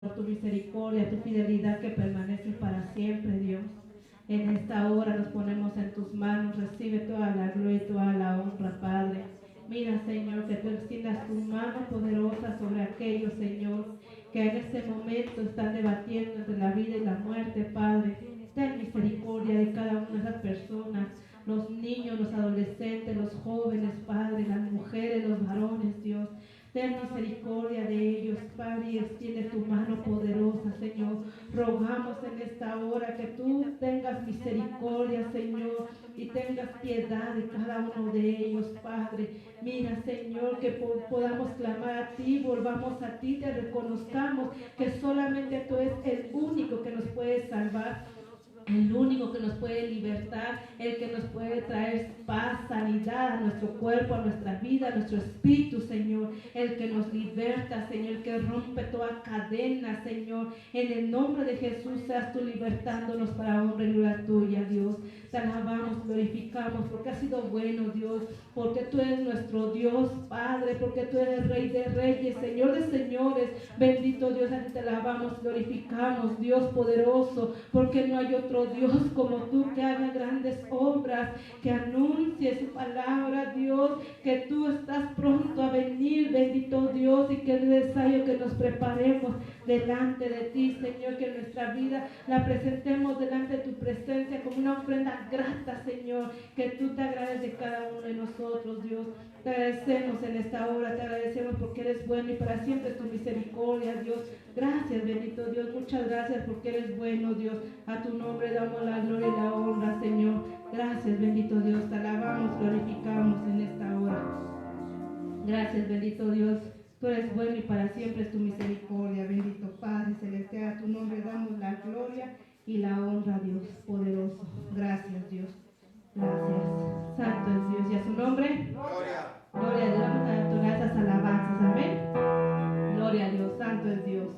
por tu misericordia, tu fidelidad que permanece para siempre, Dios. En esta hora nos ponemos en tus manos, recibe toda la gloria y toda la honra, Padre. Mira, Señor, que tú extiendas tu mano poderosa sobre aquellos, Señor, que en este momento están debatiendo entre la vida y la muerte, Padre. Ten misericordia de cada una de esas personas, los niños, los adolescentes, los jóvenes, Padre, las mujeres, los varones, Dios. Ten misericordia de ellos, Padre, y extiende tu mano poderosa, Señor. Rogamos en esta hora que tú tengas misericordia, Señor, y tengas piedad de cada uno de ellos, Padre. Mira, Señor, que podamos clamar a ti, volvamos a ti, te reconozcamos que solamente tú eres el único que nos puede salvar, el único que nos puede libertar, el que nos puede traer paz, sanidad a nuestro cuerpo, a nuestra vida, a nuestro espíritu, Señor. El que nos liberta, Señor, el que rompe toda cadena, Señor. En el nombre de Jesús seas tú libertándonos para honra y gloria tuya, Dios. Te alabamos, glorificamos, porque has sido bueno, Dios, porque tú eres nuestro Dios, Padre, porque tú eres Rey de reyes, Señor de señores. Bendito Dios, a ti te alabamos, glorificamos, Dios poderoso, porque no hay otro Dios como tú que haga grandes obras, que anuncie su palabra, Dios, que tú estás pronto a venir, bendito Dios, y que es necesario que nos preparemos delante de ti, Señor, que nuestra vida la presentemos delante de tu presencia como una ofrenda grata, Señor, que tú te agrades de cada uno de nosotros, Dios. Te agradecemos en esta hora, te agradecemos porque eres bueno y para siempre tu misericordia, Dios. Gracias, bendito Dios, muchas gracias porque eres bueno, Dios. A tu nombre damos la gloria y la honra, Señor. Gracias, bendito Dios, te alabamos, glorificamos en esta hora. Gracias, bendito Dios. Tú eres bueno y para siempre es tu misericordia, bendito Padre celestial. A tu nombre damos la gloria y la honra, Dios poderoso. Gracias, Dios. Gracias. Santo es Dios y a su nombre. Gloria. Gloria a Dios. Vamos a entonar esas alabanzas. Amén. Gloria a Dios. Santo es Dios.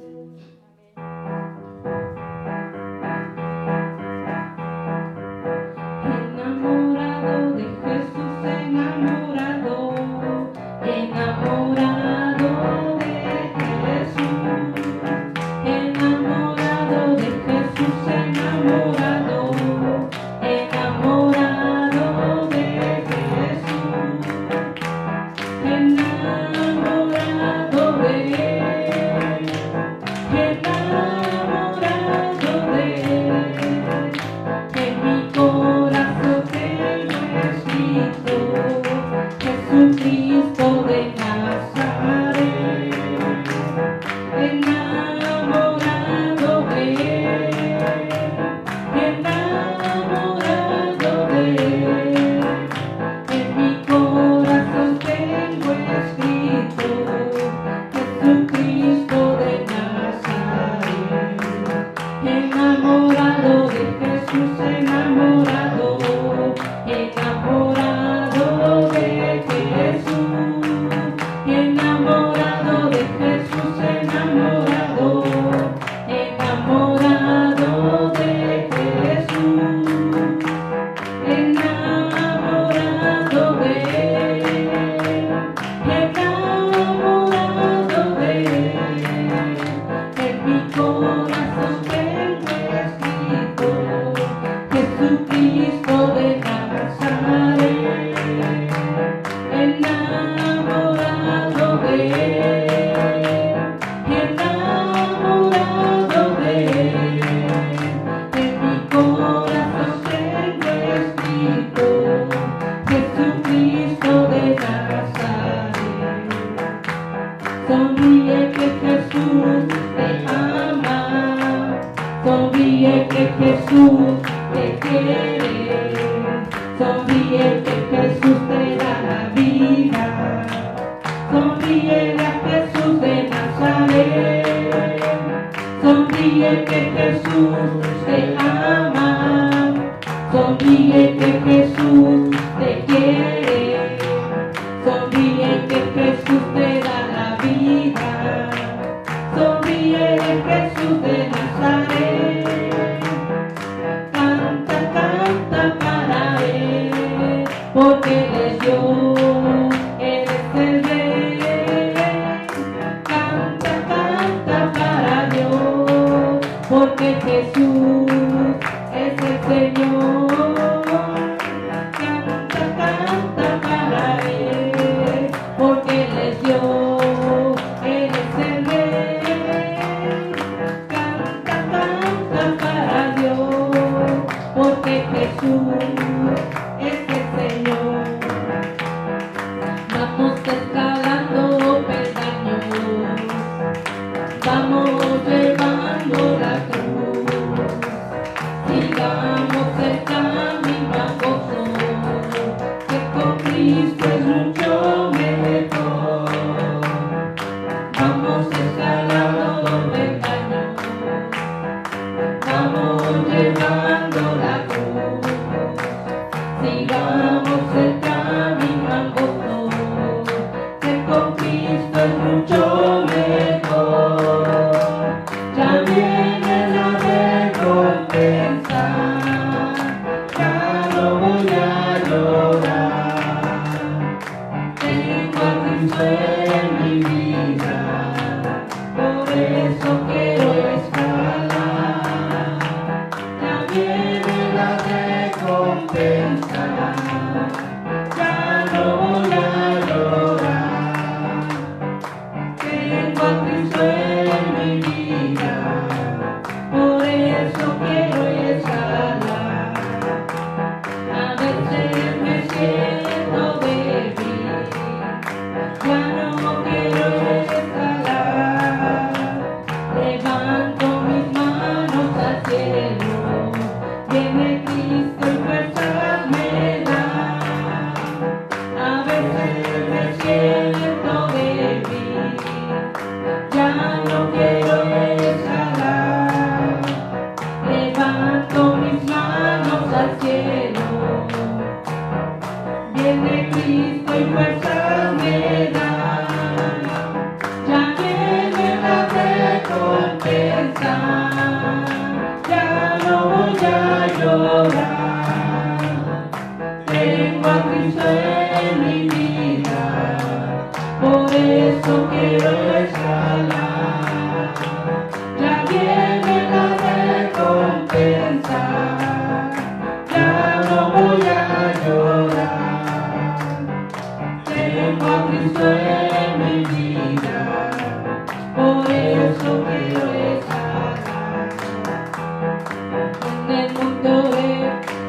Enamorado de Jesús, enamorado. Enamorado de Jesús. Enamorado de Jesús, enamorado. Enamorado de Jesús, enamorado de él, enamorado de él, en mi corazón tengo escrito Jesucristo de Nazaret, enamorado de él, enamorado de él, en mi corazón tengo escrito Jesucristo de Nazaret, enamorado de Jesús, enamorado, enamorado de Jesús, enamorado de Jesús, enamorado, enamorado de Jesús, enamorado de él, enamorado de él, en mi corazón tengo escrito Jesucristo de Nazaret, enamorado de él, enamorado de él, en mi corazón tengo escrito Jesucristo de Nazaret. Sonríe que Jesús te ama, sonríe que Jesús te quiere, sonríe que Jesús te da la vida, sonríe a Jesús de Nazaret, sonríe que Jesús te ama, sonríe que Jesús te quiere, sonríe que Jesús te da la vida, sonríe Jesús de Nazaret. Canta, canta para él, porque él es Dios, él es el Rey. Canta, canta para Dios. porque Jesús es el Señor. Canta, canta para Él, porque Él es Dios, Él es el Rey. Canta, canta para Dios, porque Jesús es el Señor. Vamos escalando peldaños, vamos llevando la cruz, sigamos el camino a gozo, que con Cristo es mucho mejor. Vamos escalando peldaños, vamos llevando la cruz, sigamos el camino a gozo, que con Cristo es mucho mejor. Ya viene la recompensa, ya no voy a llorar. Tengo a Cristo en mi vida, por eso quiero escalar. Ya viene la recompensa, ya no voy a llorar. Tengo a Cristo en mi vida, por eso quiero escalar. A veces me siento débil, ya no quiero escalar. Levanto mis manos al cielo, viene Cristo y fuerzas me da. A veces me siento débil, ya no quiero escalar. Levanto mis manos al cielo, viene Cristo y fuerzas me da. Ya viene la recompensa, ya no voy a llorar. Tengo a Cristo en mi vida, por eso quiero escalar. Ya viene la recompensa, ya no voy a llorar. Tengo a Cristo en mi vida, por eso quiero escalar. En el mundo de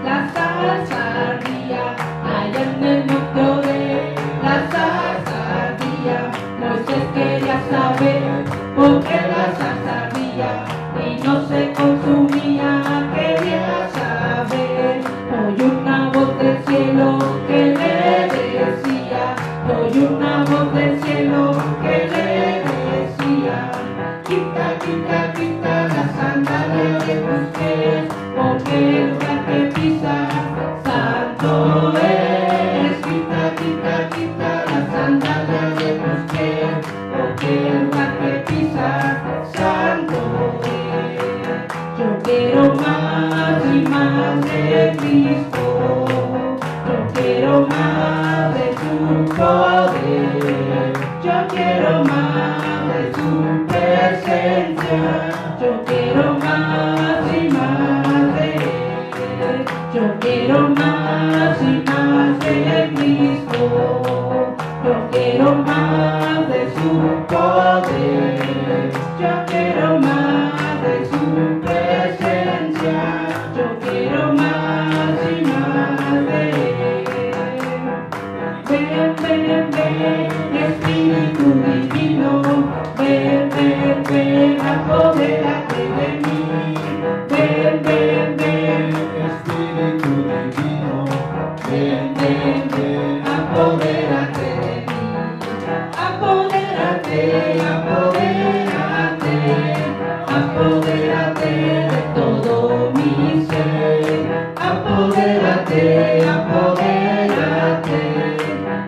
la zarzardía, allá en el mundo de la zarzardía, Moisés quería saber por qué la zarzardía y no se consumía, quería saber. Oye una voz del cielo que le decía, oye una voz del cielo que le decía, quita, quita, quita la sandalia de tus pies, porque el lugar que pisas santo es. Quita, quita, quita la sandalia de tus pies, porque el lugar que pisas santo es. Yo quiero más y más de Cristo, yo quiero más de su poder, yo quiero más de su presencia, yo quiero más y más de Él. Yo quiero más y más de Cristo, yo quiero más de su poder, yo quiero más de su presencia, yo quiero más y más de Él. Ven, ven, ven, Espíritu Divino, ven, ven, ven, apodérate de mí. Ven, ven, ven, Espíritu Divino, ven, ven, ven, apodérate de mí. Apodérate, apodérate, apodérate de todo mi ser. Apodérate, apodérate,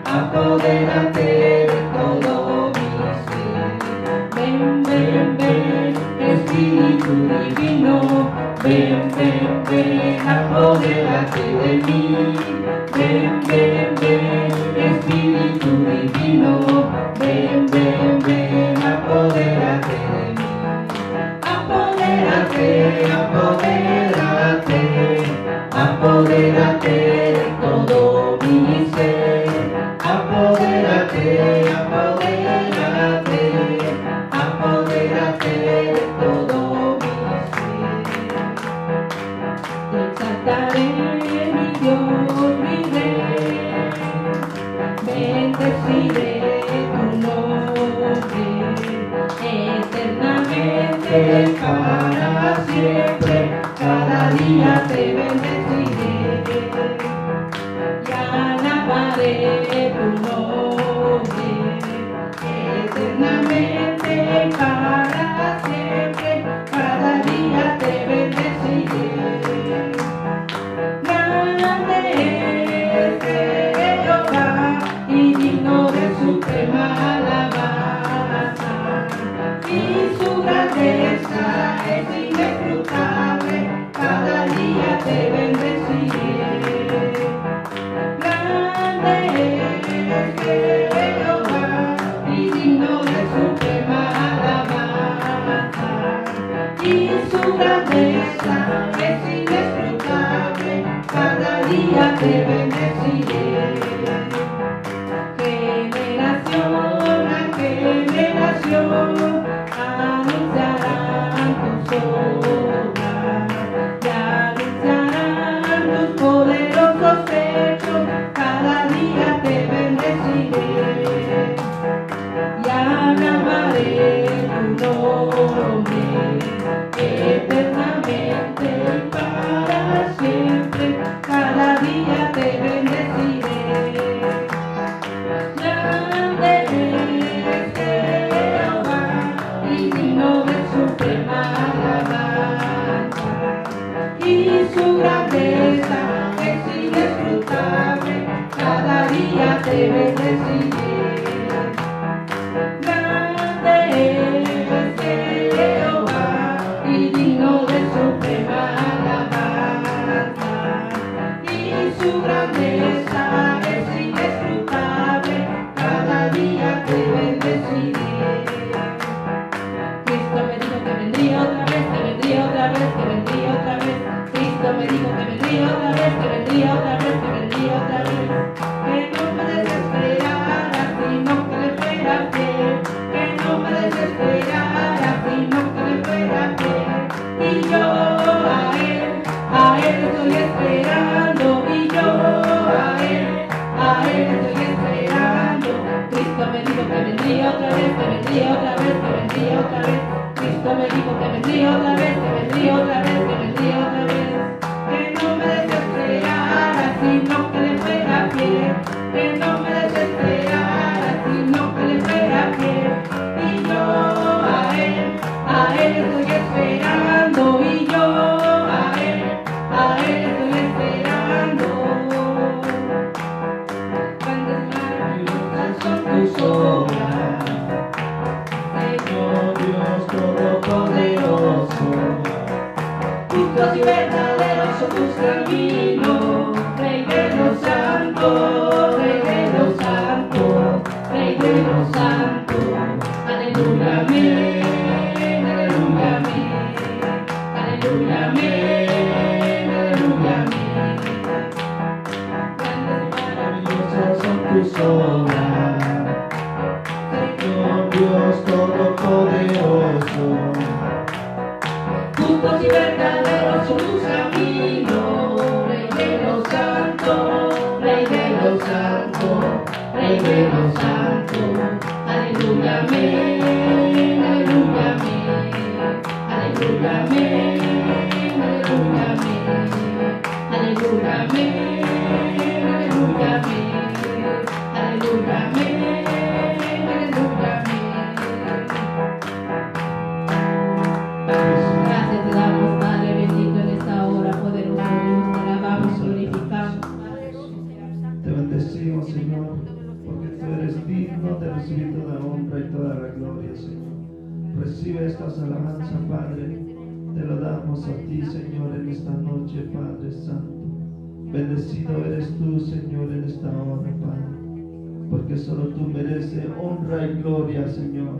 apodérate de todo mi ser. Ven, ven, ven, Espíritu Divino, ven, ven, ven, apodérate de mí. Ven, ven, ven, Espíritu Divino, ven, ven, ven, apodérate de mí. Apodérate, apodérate, apodérate de todo mi ser. Apodérate, apodérate, apodérate de todo mi ser. Te exaltaré, mi Dios, mi Rey, bendeciré tu nombre, eternamente para siempre, cada día te bendeciré, y alabaré tu nombre, eternamente para siempre, cada día te bendeciré. Grande es Jehová y digno de suprema alabanza, y su grandeza es inescrutable, cada día te bendeciré. Grande es Jehová y digno de suprema alabanza, y su grandeza es inescrutable, cada día te bendeciré. Generación a generación anunciarán tus obras y anunciarán tus poderosos hechos, cada día te bendeciré y alabaré tu nombre, eternamente y para siempre, cada día te bendeciré. Grande es Jehová y digno de suprema alabanza, y su grandeza es inescrutable, cada día te bendeciré. Grande es Jehová y digno de suprema alabanza, y su grandeza es inescrutable, cada día te bendeciré. Cristo me dijo que vendría otra vez, que vendría otra vez, que vendría otra vez. Cristo me dijo que vendría otra vez, que vendría otra vez, que vendría otra vez. Que no me desesperara, sino que le fuera fiel. Que no me desesperara, sino que le fuera fiel. Y yo a él estoy esperando. Y yo a él estoy esperando. Cristo me dijo que vendría otra vez, que vendría otra vez, que vendría otra vez. Cristo me dijo que vendría otra vez, que vendría otra vez, que vendría otra vez. Que no me desesperara, sino que le fuera fiel. Que no me desesperara, sino que le fuera fiel. Y yo a él estoy esperando. Y yo a él estoy esperando. Grandes maravillosas son tus obras, Señor Dios Todopoderoso, justos y verdaderos son tus caminos, Rey de los santos, Rey de los santos, Rey de los santos. Aleluya, amén, aleluya, amén, aleluya, amén, aleluya, amén. Grandes y maravillosas son tus obras, Señor Dios Todopoderoso. justos y verdaderos son tus caminos, Rey de los santos, Rey de los santos, Rey de los santos. Aleluya, amén, aleluya, amén, aleluya, amén, aleluya, amén, aleluya, amén, aleluya, amén, aleluya, amén, aleluya, amén. Gracias te damos, Padre bendito, en esta hora, poderoso Dios, te alabamos, glorificamos. Te bendecimos, Señor, porque tú eres digno de recibir toda honra y toda la gloria, Señor. Recibe estas alabanzas, Padre. Te lo damos a ti, Señor, en esta noche, Padre Santo. Bendecido eres tú, Señor, en esta hora, Padre, porque solo tú mereces honra y gloria, Señor.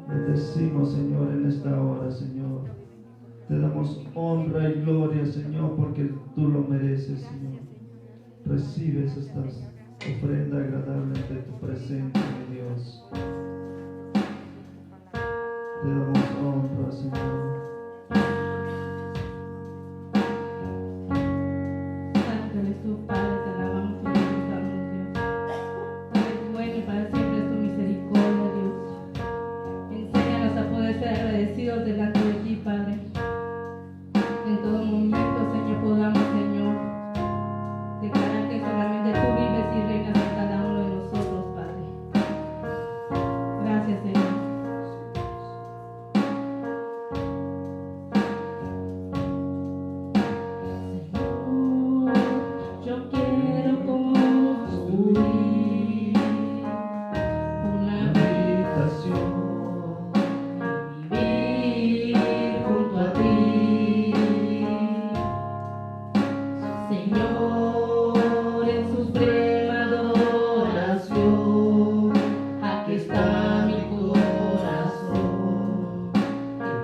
Bendecimos, Señor, en esta hora, Señor. Te damos honra y gloria, Señor, porque tú lo mereces, Señor. Recibes esta ofrenda agradable ante tu presencia, mi Dios. Te damos honra, Señor. Santo eres tu Padre, te alabamos y te exaltamos, Dios. Eres bueno y para siempre es tu misericordia, Dios. Enséñanos a poder ser agradecidos delante de ti, Padre. En todo momento, Señor, podamos, Señor, declarar que solamente tú vives y reinas en cada uno de nosotros, Padre. Gracias, Señor. Señor, yo quiero construir una Habitación vivir junto a ti, Señor, en suprema adoración. Aquí está mi corazón,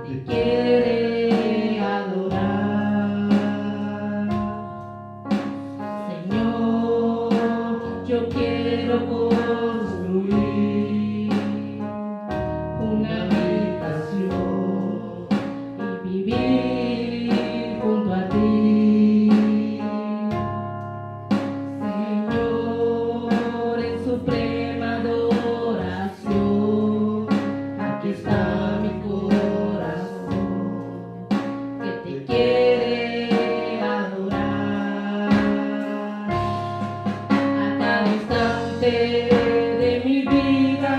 que te quiere adorar. Señor, yo quiero construir una habitación y vivir junto a ti, Señor, en suprema adoración. Aquí está mi corazón, que te quiere adorar. A cada instante de mi vida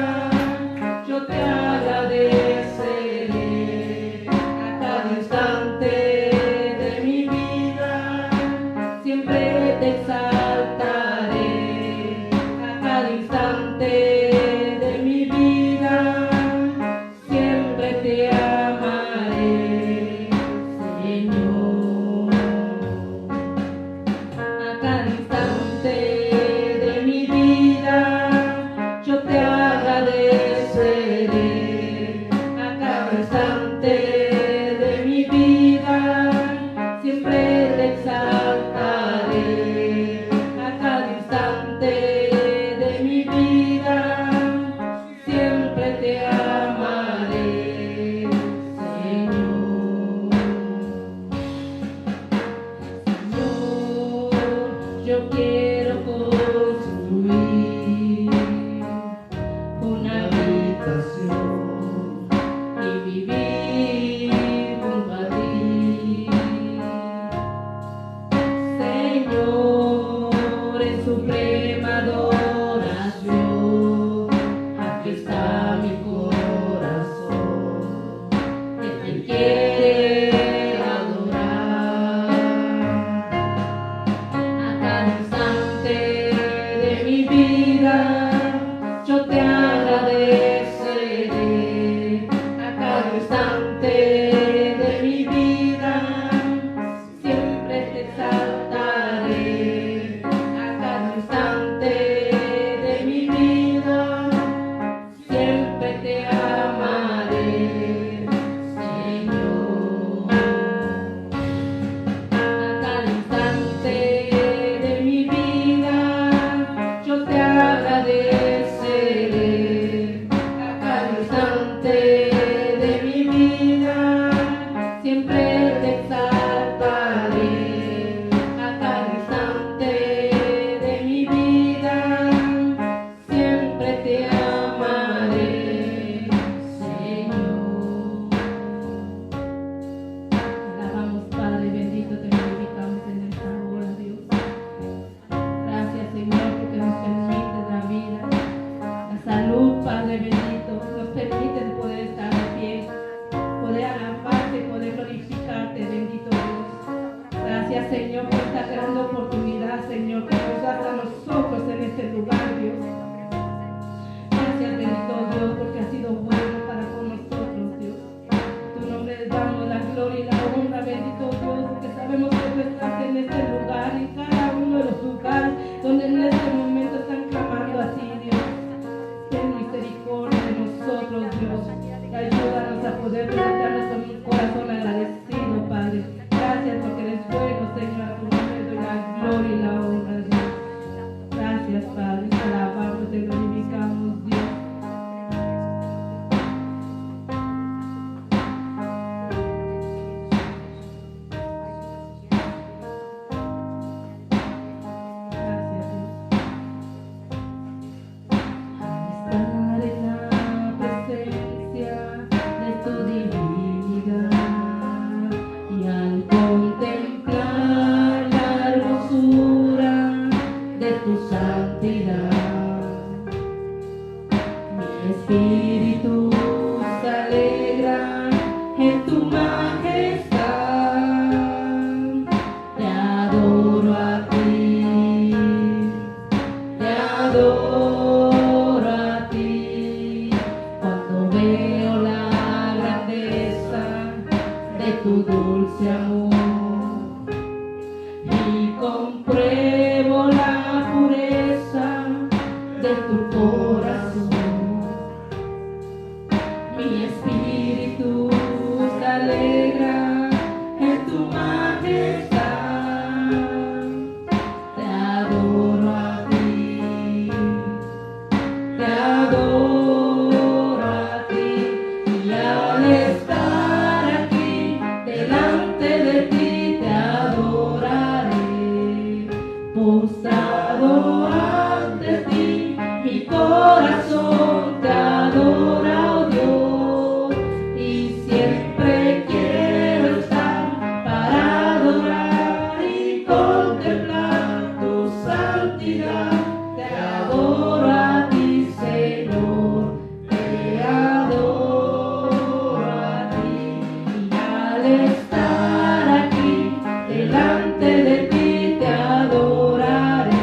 yo te agradeceré. A cada instante de mi vida siempre te exaltaré. A cada instante de mi vida siempre te amaré, Señor. A cada instante de mi vida yo te agradeceré. A cada instante de mi vida siempre te exaltaré. A cada instante de mi vida siempre te amaré, Señor. Señor, yo quiero construir una habitación y vivir junto a ti, Señor, en suprema adoración. Aquí está mi corazón, que te quiere adorar. A cada instante de mi vida yo te agradeceré. A cada instante de mi vida siempre te exaltaré. A cada instante de mi vida siempre te amaré, Señor. A cada instante de mi vida yo te agradeceré. A cada instante de mi vida siempre te exaltaré. A cada instante de mi vida siempre te amaré, Señor. Te alabamos, Padre bendito, te glorificamos en esta hora, Dios. Gracias, Señor, porque nos permites la vida, la salud, Padre bendito, nos permites poder estar de pie, poder alabarte, poder glorificarte, bendito Dios. Gracias, Señor, por esta gran oportunidad, Señor, que nos das a nosotros en este lugar, Dios. Gracias, bendito Dios, porque has sido bueno para con nosotros, Dios. Tu nombre le damos la gloria y la honra, bendito Dios, porque sabemos que tú estás en este lugar, en cada uno de los lugares donde en este momento están clamando a ti, Dios. Ten misericordia de nosotros, Dios. Ayúdanos a poder presentarnos con un corazón agradecido, de tu dulce amor y compruebo la pureza de tu corazón. Mi espíritu se alegra en tu majestad. Te adoro a ti, te adoro a ti, y al estar aquí delante de ti te adoraré. Postrado ante ti, mi corazón te adora, oh Dios, y siempre quiero estar para adorar y contemplar tu santidad. Te adoro a ti, Señor, te adoro a ti, y al estar aquí delante de ti te adoraré.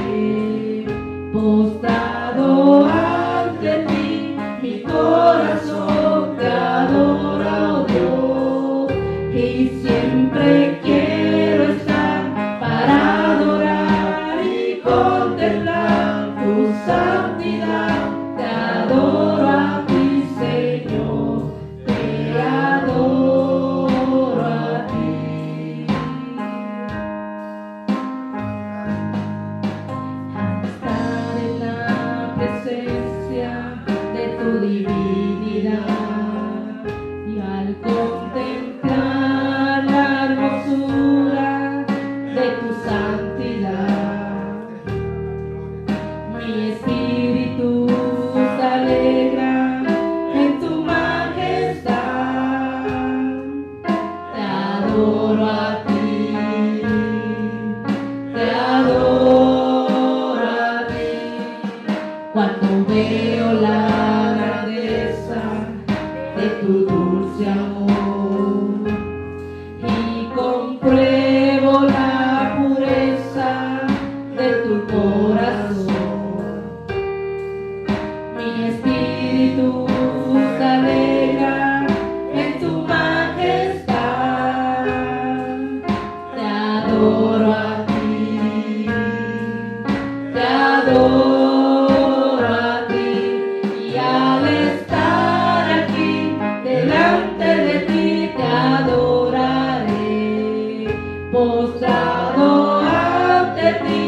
Postrado ante ti, mi corazón te adora, oh Dios, y siempre quiero estar para adorar y contemplar tu santidad. Te adoro a ti, Señor, te adoro a ti. Estar en la presencia de tu divinidad y al contemplar la hermosura de tu santidad, mi espíritu se alegra en tu majestad. Te adoro a ti, te adoro a ti, cuando veo la grandeza de tu dulce amor y compruebo la pureza de tu corazón. Mi espíritu se alegra en tu majestad. Te adoro a ti, te adoro a ti, y al estar aquí delante de ti te adoraré. Postrado ante ti,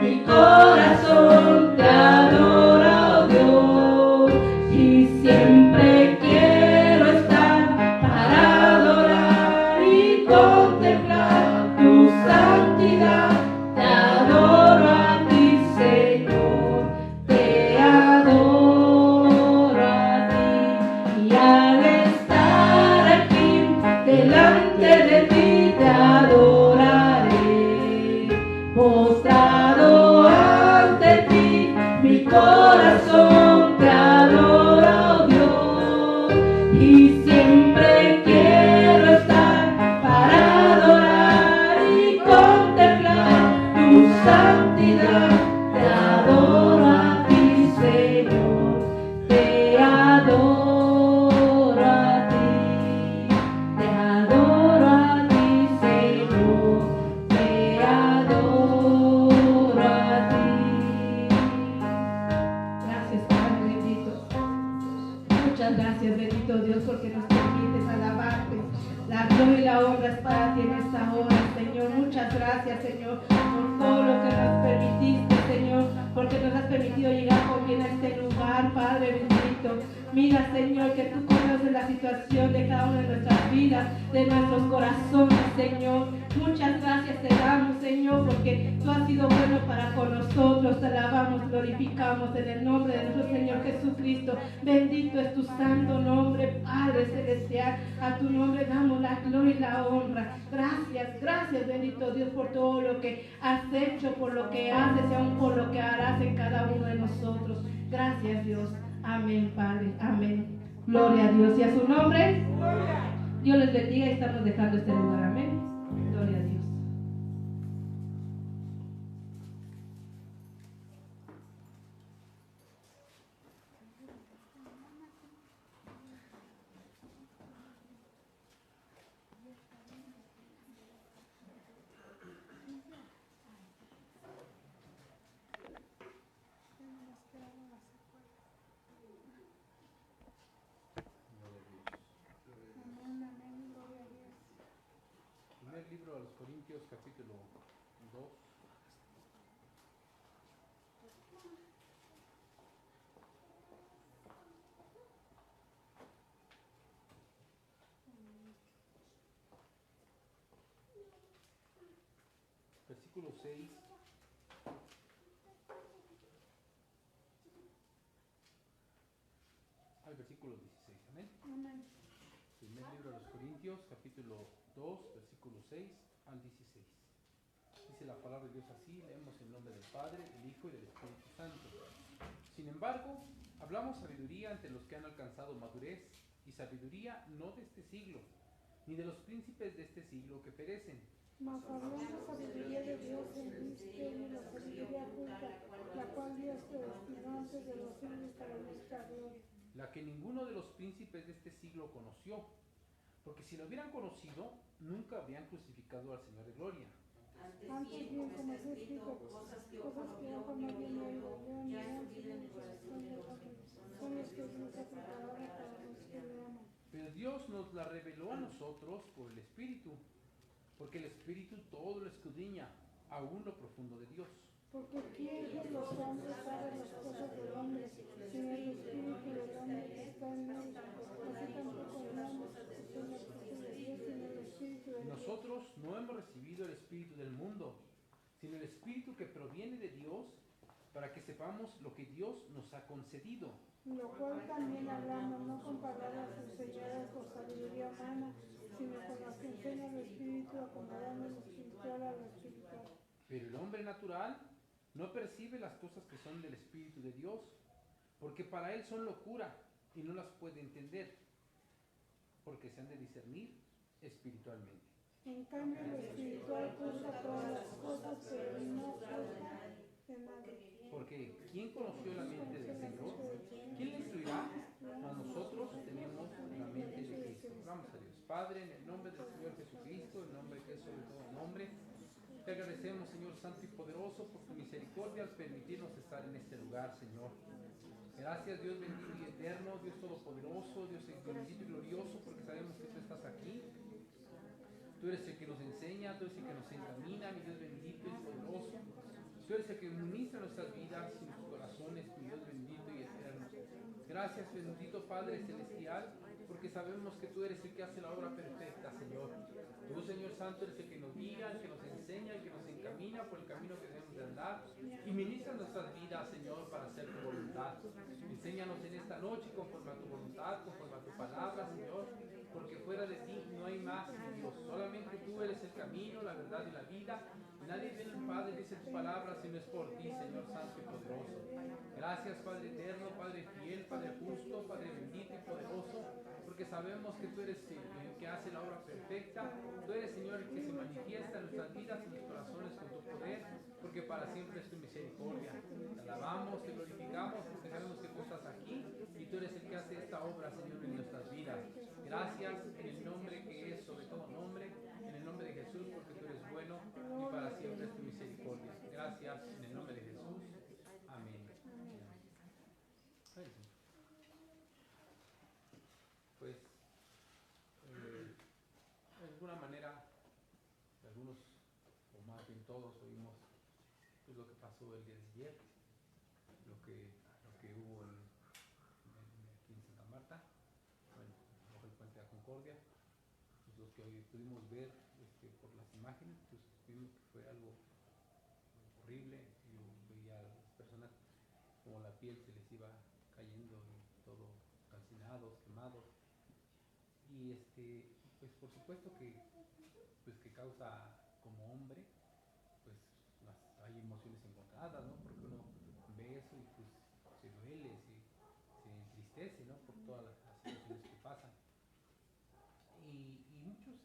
mi corazón te adora, oh Dios, y siempre quiero estar para adorar y contemplar tu santidad. Te adoro a ti, Señor, te adoro a ti, y al estar aquí delante de ti te adoraré. Postrado ante ti, mi corazón te adora, oh Dios, y siempre quiero estar para adorar y contemplar tu santidad. Te adoro a ti, Señor, te adoro a ti, te adoro a ti, Señor, te adoro a ti. Gracias, Padre bendito. Muchas gracias, bendito Dios, porque nos permites alabarte. La gloria y la honra es para ti en esta hora, Señor. Muchas gracias, Señor, por todo lo que nos permitiste, Señor, porque nos has permitido llegar con bien a este lugar, Padre bendito. Mira, Señor, que tú conoces la situación de cada una de nuestras vidas, de nuestros corazones, Señor. Muchas gracias te damos, Señor, porque tú has sido bueno para con nosotros. Te alabamos, glorificamos en el nombre de nuestro Señor Jesucristo. Bendito es tu santo nombre, Padre celestial. A tu nombre damos la gloria y la honra. Gracias, gracias, bendito Dios, por todo lo que has hecho, por lo que haces y aún por lo que harás en cada uno de nosotros. Gracias, Dios. Amén, Padre. Amén. Gloria a Dios y a su nombre. Dios les bendiga y estamos dejando este lugar. Amén. Gloria a Dios. libro a los Corintios, capítulo 2. Versículo 6 al versículo 16. Amén. Amén. Primer libro de los Corintios, capítulo 2, versículo 6 al 16. Dice la palabra de Dios así, leemos en nombre del Padre, del Hijo y del Espíritu Santo. Sin embargo, hablamos sabiduría entre los que han alcanzado madurez, y sabiduría no de este siglo, ni de los príncipes de este siglo que perecen. Mas hablamos sabiduría de Dios en misterio, la sabiduría oculta, la cual Dios predestinó antes de los siglos para nuestra gloria. La que ninguno de los príncipes de este siglo conoció, porque si lo hubieran conocido, nunca habrían crucificado al Señor de gloria. Antes bien, como es escrito, cosas que ojo no vio ni oído, ni han subido en el corazón del hombre, son los que Dios ha preparado para los que le aman. Pero Dios nos la reveló a nosotros por el Espíritu, porque el Espíritu todo lo escudriña, aún lo profundo de Dios. Porque ¿quién de los hombres sabe las cosas del hombre, sino el Espíritu del hombre que está en él? Así tampoco hablamos de las cosas de Dios, sino el Espíritu de Dios. Nosotros no hemos recibido el Espíritu del mundo, sino el Espíritu que proviene de Dios, para que sepamos lo que Dios nos ha concedido. Lo cual también hablamos, no con palabras enseñadas por sabiduría humana, sino con las que enseña el Espíritu, acomodando lo espiritual a lo espiritual. Pero el hombre natural no percibe las cosas que son del Espíritu de Dios, porque para él son locura y no las puede entender, porque se han de discernir espiritualmente. En cambio, lo espiritual juzga todas las cosas, pero no juzga de nada. Porque ¿quién conoció la mente del Señor? ¿Quién le instruirá? Mas nosotros tenemos la mente de Cristo. Vamos a Dios. Padre, en el nombre del Señor Jesucristo, el nombre que es sobre todo nombre, te agradecemos, Señor Santo y Poderoso, por tu misericordia al permitirnos estar en este lugar, Señor. Gracias, Dios bendito y eterno, Dios todopoderoso, Dios bendito y glorioso, porque sabemos que tú estás aquí. Tú eres el que nos enseña, tú eres el que nos encamina, mi Dios bendito y poderoso. Tú eres el que ministra nuestras vidas y nuestros corazones, mi Dios bendito y eterno. Gracias, bendito Padre Celestial, porque sabemos que tú eres el que hace la obra perfecta, Señor. Tú, Señor Santo, eres el que nos guía, el que nos enseña, el que nos encamina por el camino que debemos de andar. Y ministra nuestras vidas, Señor, para hacer tu voluntad. Enséñanos en esta noche conforme a tu voluntad, conforme a tu palabra, Señor, porque fuera de ti no hay más, Dios. Solamente tú eres el camino, la verdad y la vida. Nadie viene al Padre, dice tus palabras, si no es por ti, Señor Santo y Poderoso. Gracias, Padre eterno, Padre fiel, Padre justo, Padre bendito y poderoso, porque sabemos que tú eres el que hace la obra perfecta. Tú eres, Señor, el que se manifiesta en nuestras vidas, en nuestros corazones con tu poder, porque para siempre es tu misericordia. Te alabamos, te glorificamos, porque sabemos que tú estás aquí y tú eres el que hace esta obra, Señor, en nuestras vidas. Gracias en el nombre que es sobre todo nombre, en el nombre de Jesús, porque tú eres bueno y para siempre es tu misericordia. Gracias en el nombre de Jesús. Amén. Pues, de alguna manera, algunos, o más bien todos, oímos pues, lo que pasó el día de ayer, lo que hubo aquí en Santa Marta, bueno, bajo el Puente de la Concordia. Pues, los que hoy pudimos ver por las imágenes, pues vimos que fue algo horrible. Yo veía a las personas como la piel se les iba cayendo y todo calcinados, quemados. Y pues por supuesto que causa como hombre, pues hay emociones encontradas, ¿no? Porque uno ve eso y pues se duele, se entristece, ¿no? Por todas las situaciones que pasan. Y muchos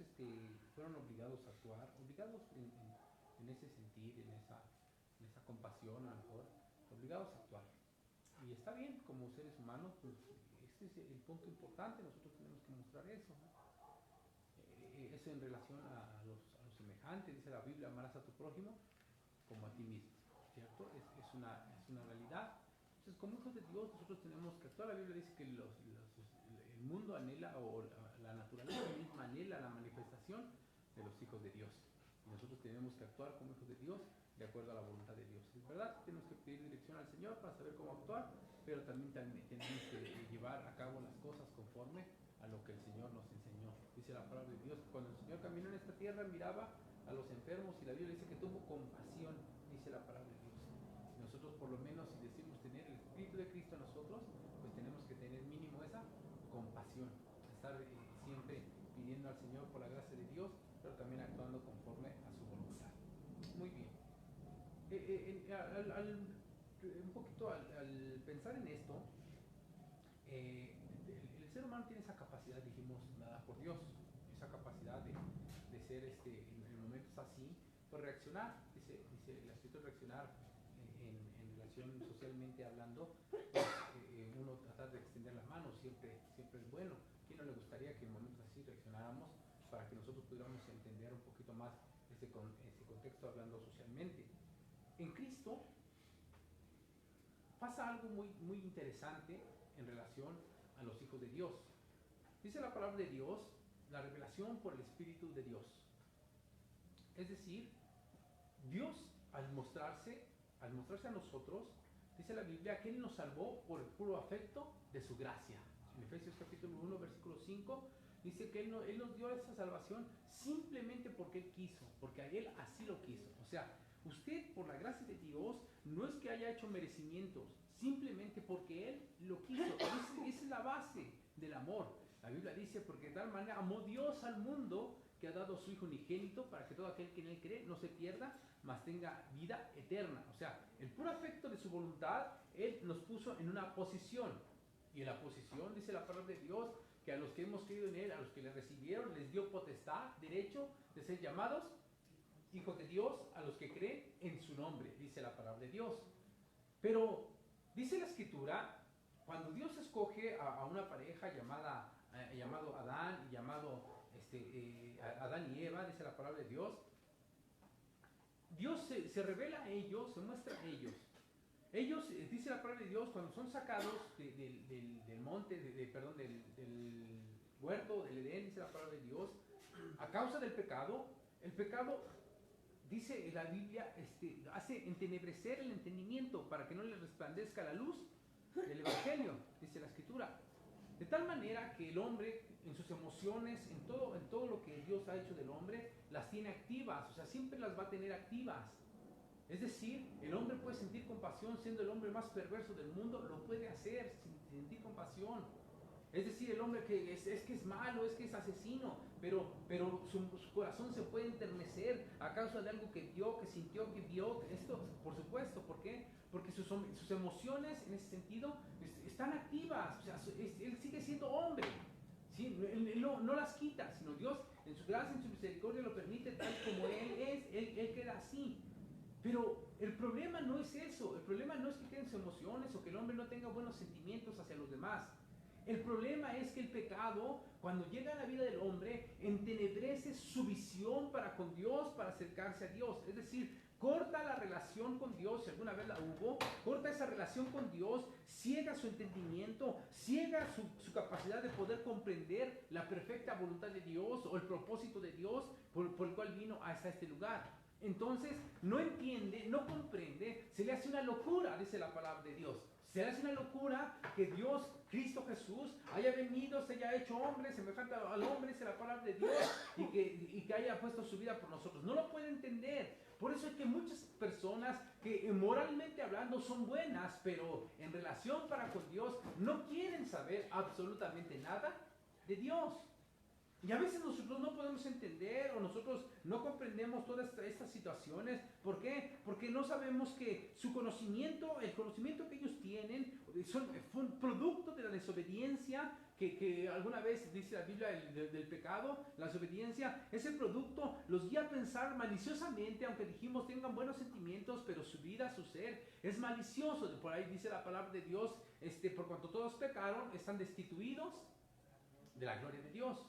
fueron obligados a actuar, obligados en ese sentir, en esa compasión a lo mejor, obligados a actuar. Y está bien, como seres humanos, pues este es el punto importante, nosotros tenemos que mostrar eso, ¿no? Eso en relación a los semejantes, dice la Biblia, amarás a tu prójimo como a ti mismo, ¿cierto? Es una realidad. Entonces, como hijos de Dios, nosotros tenemos que actuar. La Biblia dice que el mundo anhela, o la naturaleza misma anhela la manifestación de los hijos de Dios. Y nosotros tenemos que actuar como hijos de Dios de acuerdo a la voluntad de Dios. Es verdad, tenemos que pedir dirección al Señor para saber cómo actuar, pero también tenemos que llevar a cabo las cosas conforme a lo que el Señor nos enseñó. Dice la palabra de Dios que cuando el Señor caminó en esta tierra miraba a los enfermos y la Biblia dice que tuvo compasión, dice la palabra de Dios. Y nosotros por lo menos si decimos tener el Espíritu de Cristo en nosotros, pues tenemos que tener mínimo esa compasión, estar siempre pidiendo al Señor por la gracia de Dios, pero también actuando conforme a su voluntad. Muy bien. Un poquito al pensar en esto, el ser humano tiene esa capacidad, dijimos, dada por Dios, esa capacidad de ser en momentos así, pues reaccionar, dice la escritura, reaccionar en relación socialmente hablando, pues, uno tratar de extender las manos siempre es bueno. ¿Quién no le gustaría que en momentos así reaccionáramos para que nosotros pudiéramos entender un poquito más ese contexto hablando socialmente? En Cristo pasa algo muy interesante en relación a los hijos de Dios. Dice la palabra de Dios, la revelación por el Espíritu de Dios. Es decir, Dios al mostrarse a nosotros, dice la Biblia que Él nos salvó por el puro afecto de su gracia. En Efesios capítulo 1, versículo 5, dice que Él nos dio esa salvación simplemente porque Él quiso, porque a Él así lo quiso. O sea, usted por la gracia de Dios no es que haya hecho merecimientos, simplemente porque Él lo quiso. Esa es la base del amor. La Biblia dice, porque de tal manera amó Dios al mundo que ha dado a su Hijo unigénito para que todo aquel que en Él cree no se pierda, mas tenga vida eterna. O sea, el puro afecto de su voluntad, Él nos puso en una posición. Y en la posición, dice la palabra de Dios, que a los que hemos creído en Él, a los que le recibieron, les dio potestad, derecho de ser llamados hijos de Dios, a los que creen en su nombre, dice la palabra de Dios. Pero dice la Escritura, cuando Dios escoge a una pareja llamado Adán y llamado Adán y Eva, dice la palabra de Dios, Dios se revela a ellos, se muestra a ellos. Ellos, dice la palabra de Dios, cuando son sacados del monte, del huerto del Edén, dice la palabra de Dios, a causa del pecado, el pecado, dice la Biblia, hace entenebrecer el entendimiento para que no le resplandezca la luz del Evangelio, dice la Escritura. De tal manera que el hombre, en sus emociones, en todo lo que Dios ha hecho del hombre, las tiene activas, o sea, siempre las va a tener activas. Es decir, el hombre puede sentir compasión siendo el hombre más perverso del mundo, lo puede hacer sin sentir compasión. Es decir, el hombre que es malo, es que es asesino, pero su corazón se puede enternecer a causa de algo que vio, que sintió, que vio. Esto, por supuesto, ¿por qué? Porque sus emociones en ese sentido están activas, o sea, él sigue siendo hombre. ¿Sí? Él no las quita, sino Dios en su gracia, en su misericordia lo permite tal como Él es, Él queda así. Pero el problema no es eso, el problema no es que tenga emociones o que el hombre no tenga buenos sentimientos hacia los demás. El problema es que el pecado, cuando llega a la vida del hombre, entenebrece su visión para con Dios, para acercarse a Dios. Es decir, corta la relación con Dios, si alguna vez la hubo, corta esa relación con Dios, ciega su entendimiento, ciega su capacidad de poder comprender la perfecta voluntad de Dios o el propósito de Dios por el cual vino hasta este lugar. Entonces, no entiende, no comprende, se le hace una locura, dice la palabra de Dios. Se le hace una locura que Dios, Cristo Jesús, haya venido, se haya hecho hombre, semejante al hombre, dice la palabra de Dios, y que haya puesto su vida por nosotros. No lo puede entender. Por eso es que muchas personas que moralmente hablando son buenas, pero en relación para con Dios no quieren saber absolutamente nada de Dios. Y a veces nosotros no podemos entender o nosotros no comprendemos todas estas situaciones. ¿Por qué? Porque no sabemos que su conocimiento, el conocimiento que ellos tienen, fue un producto de la desobediencia que alguna vez dice la Biblia del pecado. La desobediencia, ese producto los guía a pensar maliciosamente, aunque dijimos tengan buenos sentimientos, pero su vida, su ser es malicioso. Por ahí dice la palabra de Dios, por cuanto todos pecaron, están destituidos de la gloria de Dios.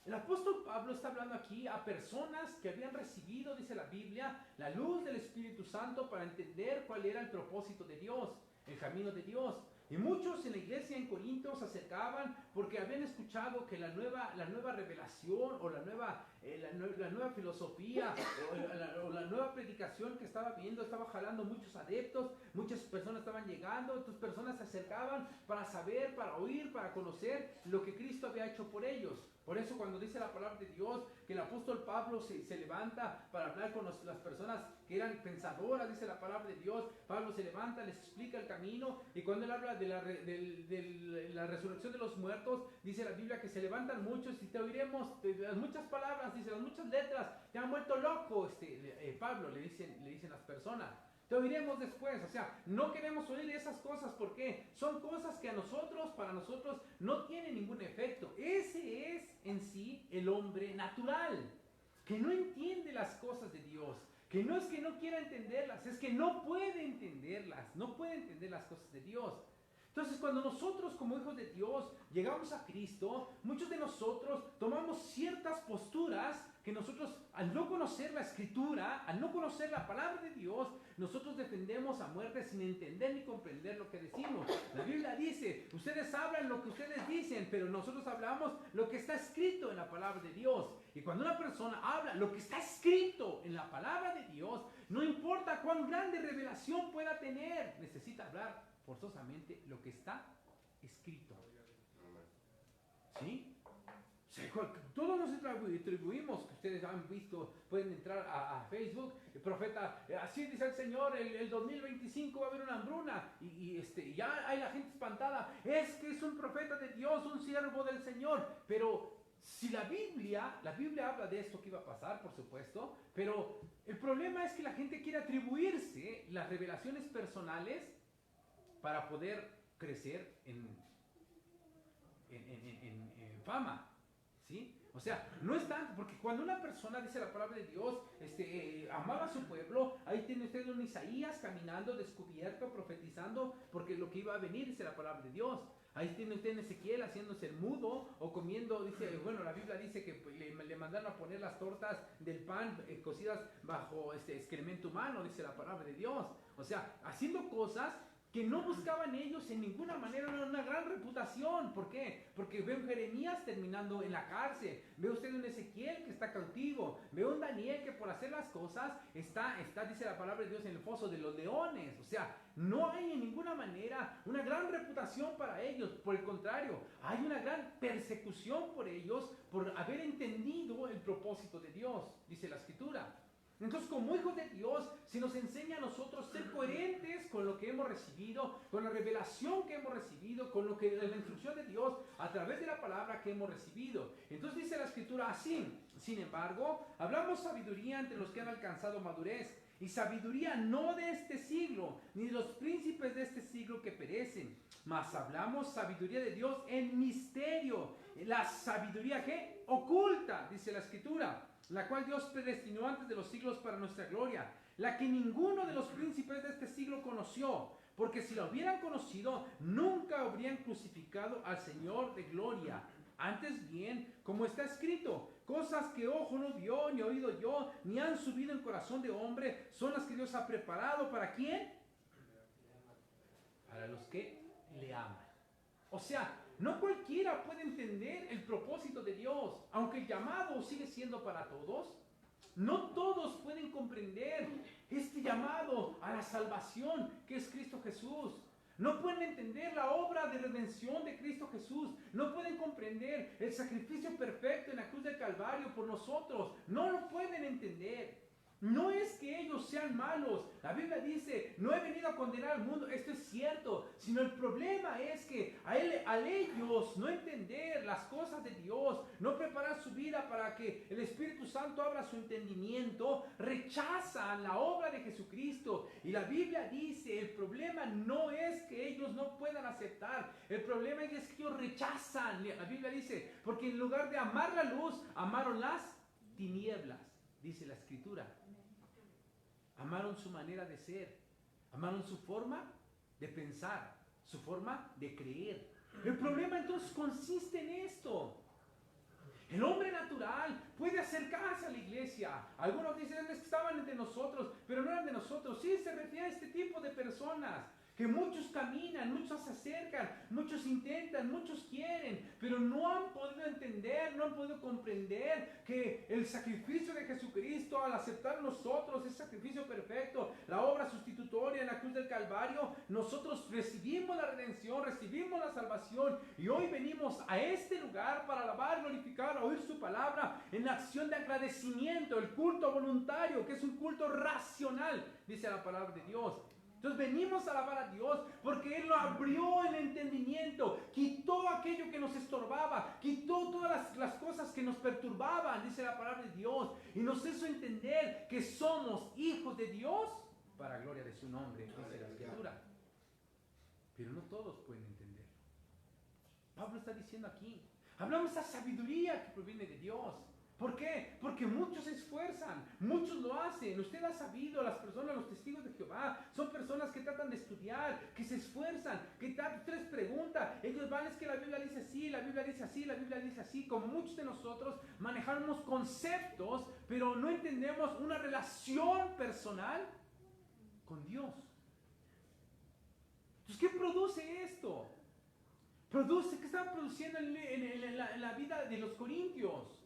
El apóstol Pablo está hablando aquí a personas que habían recibido, dice la Biblia, la luz del Espíritu Santo para entender cuál era el propósito de Dios, el camino de Dios. Y muchos en la iglesia en Corinto se acercaban porque habían escuchado que la nueva revelación o la nueva filosofía o la nueva predicación que estaba viendo estaba jalando muchos adeptos, muchas personas estaban llegando, entonces personas se acercaban para saber, para oír, para conocer lo que Cristo había hecho por ellos. Por eso cuando dice la palabra de Dios que el apóstol Pablo se levanta para hablar con las personas que eran pensadoras, dice la palabra de Dios, Pablo se levanta, les explica el camino, y cuando él habla de la resurrección de los muertos, dice la Biblia que se levantan muchos y te oiremos las muchas palabras, dice las muchas letras, te han vuelto loco, Pablo le dicen las personas. Te oiremos después, o sea, no queremos oír esas cosas porque son cosas que para nosotros no tienen ningún efecto. Ese es en sí el hombre natural, que no entiende las cosas de Dios, que no es que no quiera entenderlas, es que no puede entenderlas, no puede entender las cosas de Dios. Entonces, cuando nosotros como hijos de Dios llegamos a Cristo, muchos de nosotros tomamos ciertas posturas que nosotros, al no conocer la Escritura, al no conocer la palabra de Dios, nosotros defendemos a muerte sin entender ni comprender lo que decimos. La Biblia dice, ustedes hablan lo que ustedes dicen, pero nosotros hablamos lo que está escrito en la palabra de Dios. Y cuando una persona habla lo que está escrito en la palabra de Dios, no importa cuán grande revelación pueda tener, necesita hablar forzosamente lo que está escrito. ¿Sí? Todos nos atribuimos, que ustedes han visto, pueden entrar a Facebook, el profeta, así dice el Señor, el 2025 va a haber una hambruna, y ya hay la gente espantada, es que es un profeta de Dios, un siervo del Señor, pero si la Biblia habla de esto que iba a pasar, por supuesto, pero el problema es que la gente quiere atribuirse las revelaciones personales para poder crecer en fama. ¿Sí? O sea, no es tanto, porque cuando una persona dice la palabra de Dios, amaba a su pueblo, ahí tiene usted un Isaías caminando, descubierto, profetizando, porque lo que iba a venir dice la palabra de Dios. Ahí tiene usted en Ezequiel haciéndose el mudo o comiendo, dice, bueno, la Biblia dice que le mandaron a poner las tortas del pan cocidas bajo excremento humano, dice la palabra de Dios. O sea, haciendo cosas que no buscaban ellos en ninguna manera una gran reputación. ¿Por qué? Porque veo Jeremías terminando en la cárcel, ve usted un Ezequiel que está cautivo, ve un Daniel que por hacer las cosas está, dice la palabra de Dios, en el foso de los leones. O sea, no hay en ninguna manera una gran reputación para ellos, por el contrario, hay una gran persecución por ellos por haber entendido el propósito de Dios, dice la Escritura. Entonces, como hijos de Dios, se nos enseña a nosotros ser coherentes con lo que hemos recibido, con la revelación que hemos recibido, con la instrucción de Dios a través de la palabra que hemos recibido. Entonces dice la Escritura así: sin embargo, hablamos sabiduría entre los que han alcanzado madurez, y sabiduría no de este siglo, ni de los príncipes de este siglo que perecen, mas hablamos sabiduría de Dios en misterio, la sabiduría que oculta, dice la Escritura, la cual Dios predestinó antes de los siglos para nuestra gloria, la que ninguno de los príncipes de este siglo conoció, porque si la hubieran conocido, nunca habrían crucificado al Señor de gloria. Antes bien, como está escrito, cosas que ojo no vio, ni oído yo, ni han subido en corazón de hombre, son las que Dios ha preparado. ¿Para quién? Para los que le aman. O sea, no cualquiera puede entender el propósito de Dios, aunque el llamado sigue siendo para todos. No todos pueden comprender este llamado a la salvación que es Cristo Jesús. No pueden entender la obra de redención de Cristo Jesús. No pueden comprender el sacrificio perfecto en la cruz del Calvario por nosotros. No lo pueden entender. No es que ellos sean malos. La Biblia dice, no he venido a condenar al mundo. Esto es cierto. Sino el problema es que al ellos no entender las cosas de Dios, no preparar su vida para que el Espíritu Santo abra su entendimiento, rechazan la obra de Jesucristo. Y la Biblia dice, el problema no es que ellos no puedan aceptar. El problema es que ellos rechazan. La Biblia dice, porque en lugar de amar la luz, amaron las tinieblas. Dice la Escritura. Amaron su manera de ser, amaron su forma de pensar, su forma de creer. El problema entonces consiste en esto. El hombre natural puede acercarse a la iglesia. Algunos dicen que estaban entre nosotros, pero no eran de nosotros. Sí, se refiere a este tipo de personas que muchos caminan, muchos se acercan, muchos intentan, muchos quieren, pero no han podido entender, no han podido comprender que el sacrificio de Jesucristo al aceptar nosotros ese sacrificio perfecto, la obra sustitutoria en la cruz del Calvario, nosotros recibimos la redención, recibimos la salvación y hoy venimos a este lugar para alabar, glorificar, oír su palabra en acción de agradecimiento, el culto voluntario, que es un culto racional, dice la palabra de Dios. Entonces venimos a alabar a Dios porque Él nos abrió el entendimiento, quitó aquello que nos estorbaba, quitó todas las cosas que nos perturbaban, dice la palabra de Dios, y nos hizo entender que somos hijos de Dios para gloria de su nombre, dice la Escritura. Pero no todos pueden entenderlo. Pablo está diciendo aquí, hablamos de esa sabiduría que proviene de Dios. ¿Por qué? Porque muchos se esfuerzan, muchos lo hacen. Usted ha sabido, las personas, los testigos de Jehová, son personas que tratan de estudiar, que se esfuerzan, que usted les pregunta, ellos van, es que la Biblia dice así, la Biblia dice así, la Biblia dice así. Como muchos de nosotros manejamos conceptos, pero no entendemos una relación personal con Dios. Entonces, ¿qué produce esto? ¿Qué estaba produciendo en la vida de los corintios?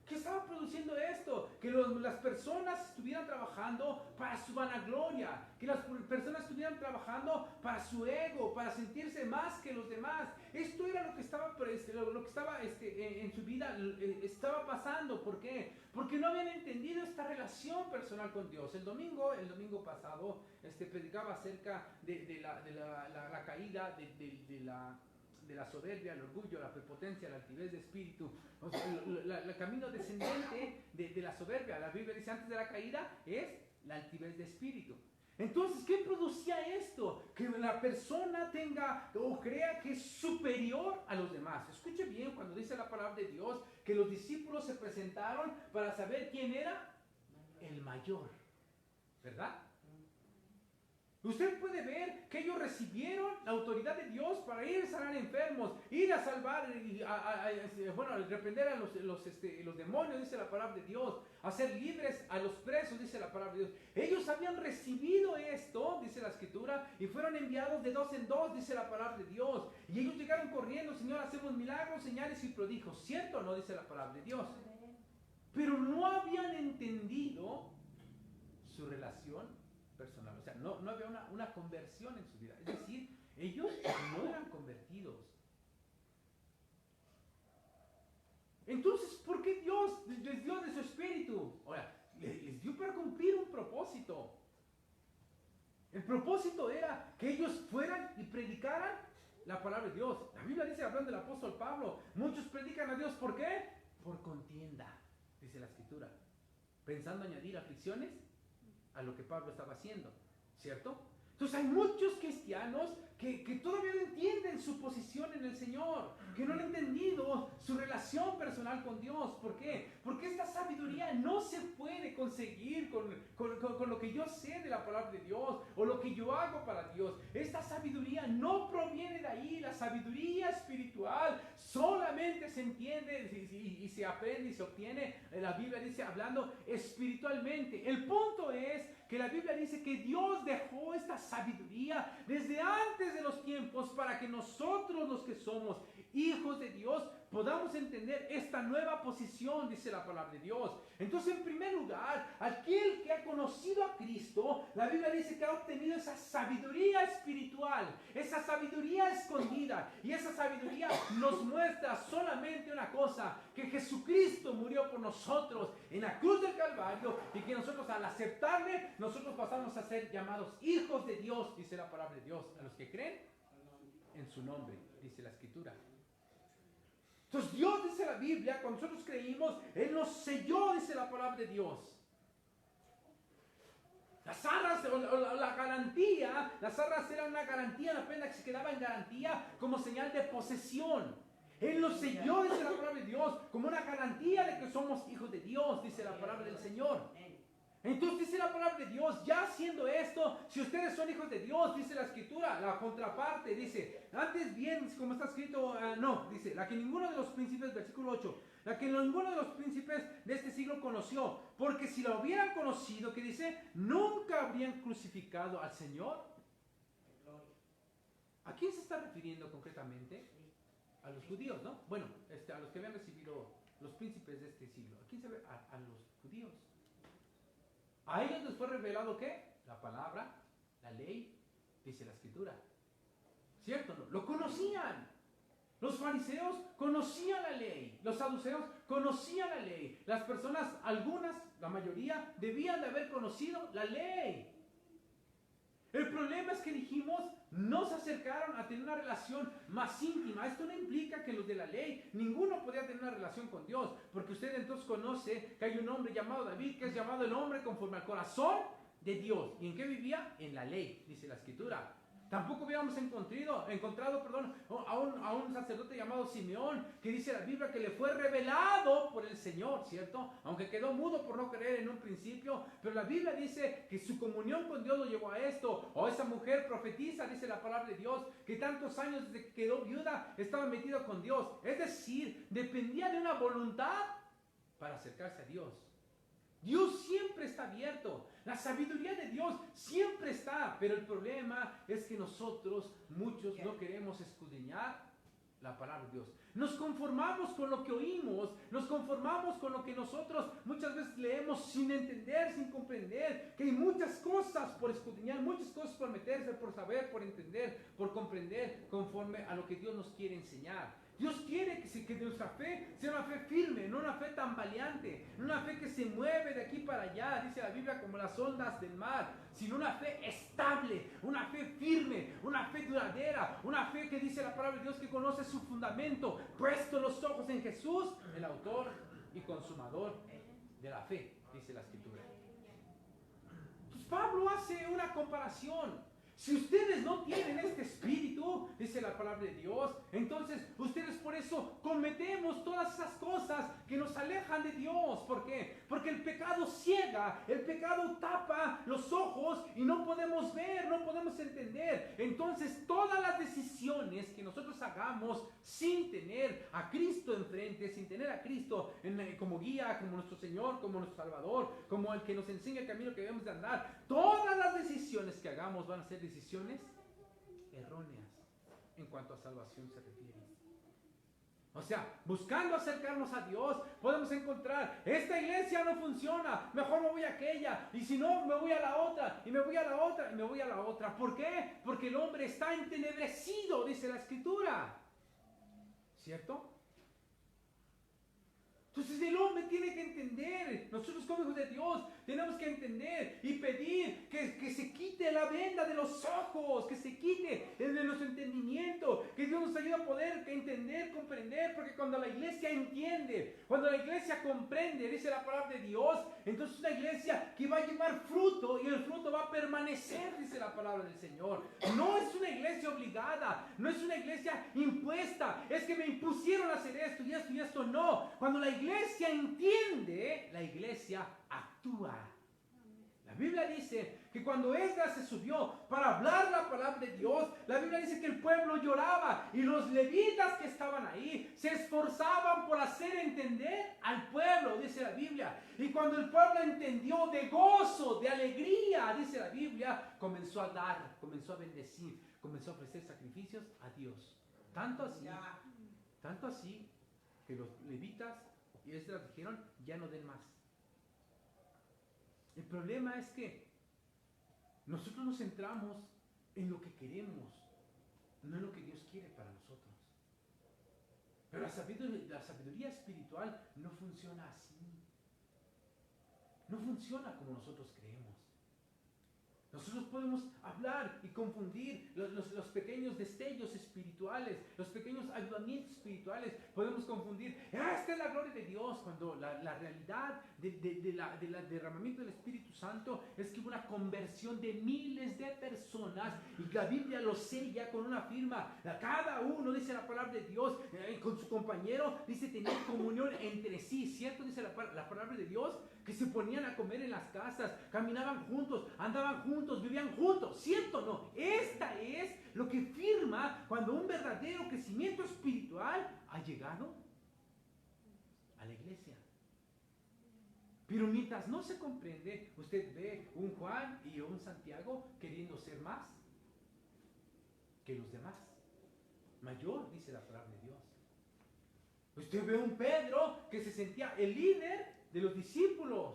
¿Qué estaba produciendo esto? Que las personas estuvieran trabajando para su vanagloria, que las personas estuvieran trabajando para su ego, para sentirse más que los demás. Esto era lo que estaba en su vida, estaba pasando. ¿Por qué? Porque no habían entendido esta relación personal con Dios. El domingo pasado, predicaba acerca de la caída de la soberbia, el orgullo, la prepotencia, la altivez de espíritu, o sea, el camino descendente de la soberbia. La Biblia dice antes de la caída es la altivez de espíritu. Entonces, ¿qué producía esto? Que la persona tenga o crea que es superior a los demás. Escuche bien cuando dice la palabra de Dios que los discípulos se presentaron para saber quién era el mayor, ¿verdad? Usted puede ver que ellos recibieron la autoridad de Dios para ir a sanar enfermos, ir a salvar, reprender a los demonios, dice la palabra de Dios, hacer libres a los presos, dice la palabra de Dios. Ellos habían recibido esto, dice la Escritura, y fueron enviados de 2 en 2, dice la palabra de Dios. Y ellos llegaron corriendo, Señor, hacemos milagros, señales y prodigios. ¿Cierto o no? Dice la palabra de Dios. Pero no habían entendido su relación personal, o sea, no había una conversión en su vida, es decir, ellos no eran convertidos. Entonces, ¿por qué Dios les dio de su espíritu? Ahora, les dio para cumplir un propósito. El propósito era que ellos fueran y predicaran la palabra de Dios. La Biblia dice, hablando del apóstol Pablo, muchos predican a Dios, ¿por qué? Por contienda, dice la Escritura, pensando añadir aflicciones a lo que Pablo estaba haciendo, ¿cierto? Entonces hay muchos cristianos que todavía no entienden su posición en el Señor, que no han entendido su relación personal con Dios. ¿Por qué? Porque esta sabiduría no se puede conseguir con lo que yo sé de la palabra de Dios o lo que yo hago para Dios. Esta sabiduría no proviene de ahí. La sabiduría espiritual solamente se entiende y se aprende y se obtiene. La Biblia dice hablando espiritualmente. El punto es que la Biblia dice que Dios dejó esta sabiduría desde antes de los tiempos para que nosotros, los que somos hijos de Dios, podamos entender esta nueva posición, dice la palabra de Dios. Entonces, en primer lugar, aquel que ha conocido a Cristo, la Biblia dice que ha obtenido esa sabiduría espiritual, esa sabiduría escondida, y esa sabiduría nos muestra solamente una cosa, que Jesucristo murió por nosotros en la cruz del Calvario, y que nosotros al aceptarle, nosotros pasamos a ser llamados hijos de Dios, dice la palabra de Dios, a los que creen en su nombre, dice la Escritura. Entonces Dios, dice la Biblia, cuando nosotros creímos, Él nos selló, dice la palabra de Dios. Las arras o la garantía, las arras eran una garantía, la prenda que se quedaba en garantía como señal de posesión. Él nos selló, dice la palabra de Dios, como una garantía de que somos hijos de Dios, dice la palabra del Señor. Entonces dice la palabra de Dios, ya haciendo esto, si ustedes son hijos de Dios, dice la Escritura, la contraparte dice, antes bien, como está escrito, dice, la que ninguno de los príncipes, versículo 8, la que ninguno de los príncipes de este siglo conoció, porque si la hubieran conocido, que dice, nunca habrían crucificado al Señor ¿A quién se está refiriendo concretamente? A los judíos, ¿no? Bueno, a los que habían recibido los príncipes de este siglo. ¿A quién se ve? A los judíos. A ellos les fue revelado ¿qué? La palabra, la ley, dice la escritura. ¿Cierto? ¿No? Lo conocían. Los fariseos conocían la ley. Los saduceos conocían la ley. Las personas, algunas, la mayoría, debían de haber conocido la ley. El problema es que dijimos, no se acercaron a tener una relación más íntima. Esto no implica que los de la ley, ninguno podía tener una relación con Dios, porque usted entonces conoce que hay un hombre llamado David, que es llamado el hombre conforme al corazón de Dios. ¿Y en qué vivía? En la ley, dice la escritura. Tampoco hubiéramos encontrado a un sacerdote llamado Simeón, que dice la Biblia que le fue revelado por el Señor, ¿cierto? Aunque quedó mudo por no creer en un principio, pero la Biblia dice que su comunión con Dios lo llevó a esto. O esa mujer profetiza, dice la palabra de Dios, que tantos años desde que quedó viuda estaba metida con Dios. Es decir, dependía de una voluntad para acercarse a Dios. Dios siempre está abierto. La sabiduría de Dios siempre está. Pero el problema es que nosotros, muchos, no queremos escudriñar la palabra de Dios. Nos conformamos con lo que oímos. Nos conformamos con lo que nosotros muchas veces leemos sin entender, sin comprender. Que hay muchas cosas por escudriñar, muchas cosas por meterse, por saber, por entender, por comprender, conforme a lo que Dios nos quiere enseñar. Dios quiere que nuestra fe sea una fe firme, no una fe tambaleante, no una fe que se mueve de aquí para allá, dice la Biblia, como las ondas del mar, sino una fe estable, una fe firme, una fe duradera, una fe que dice la palabra de Dios que conoce su fundamento, puesto los ojos en Jesús, el autor y consumador de la fe, dice la escritura. Pues Pablo hace una comparación. Si ustedes no tienen este espíritu, dice la palabra de Dios, entonces ustedes por eso cometemos todas esas cosas que nos alejan de Dios. ¿Por qué? Porque el pecado ciega, el pecado tapa los ojos y no podemos ver, no podemos entender. Entonces todas las decisiones que nosotros hagamos sin tener a Cristo enfrente, sin tener a Cristo como guía, como nuestro Señor, como nuestro Salvador, como el que nos enseña el camino que debemos de andar, todas las decisiones que hagamos van a ser decisiones erróneas en cuanto a salvación se refiere. O sea, buscando acercarnos a Dios, podemos encontrar, esta iglesia no funciona, mejor me voy a aquella, y si no, me voy a la otra, y me voy a la otra, y me voy a la otra. ¿Por qué? Porque el hombre está entenebrecido, dice la Escritura. ¿Cierto? Entonces el hombre tiene que entender, nosotros como hijos de Dios tenemos que entender y pedir que se quite la venda de los ojos, que se quite el de nuestro entendimiento, que Dios nos ayude a poder entender, comprender, porque cuando la iglesia entiende, cuando la iglesia comprende, dice la palabra de Dios, entonces es una iglesia que va a llevar fruto y el fruto va a permanecer, dice la palabra del Señor. No es una iglesia obligada, no es una iglesia impuesta, es que me impusieron a hacer esto y esto y esto, no. Cuando la iglesia entiende, la iglesia actúa. La Biblia dice que cuando Esdras se subió para hablar la palabra de Dios, la Biblia dice que el pueblo lloraba y los levitas que estaban ahí se esforzaban por hacer entender al pueblo, dice la Biblia. Y cuando el pueblo entendió, de gozo, de alegría, dice la Biblia, comenzó a dar, comenzó a bendecir, comenzó a ofrecer sacrificios a Dios. Tanto así que los levitas y Esdras dijeron, ya no den más. El problema es que nosotros nos centramos en lo que queremos, no en lo que Dios quiere para nosotros. Pero la sabiduría espiritual no funciona así. No funciona como nosotros creemos. Nosotros podemos hablar y confundir los pequeños destellos espirituales, los pequeños ayudamientos espirituales. Podemos confundir, esta es la gloria de Dios, cuando la realidad del derramamiento del Espíritu Santo es que hubo una conversión de miles de personas y la Biblia lo sella con una firma. Cada uno, dice la palabra de Dios, con su compañero, dice tener comunión entre sí, ¿cierto? Dice la palabra de Dios, que se ponían a comer en las casas, caminaban juntos, andaban juntos, vivían juntos, ¿cierto o no? Esta es lo que firma cuando un verdadero crecimiento espiritual ha llegado a la iglesia. Pero mientras no se comprende, usted ve un Juan y un Santiago queriendo ser más. que los demás. Mayor, dice la palabra de Dios. Usted ve un Pedro que se sentía el líder de los discípulos.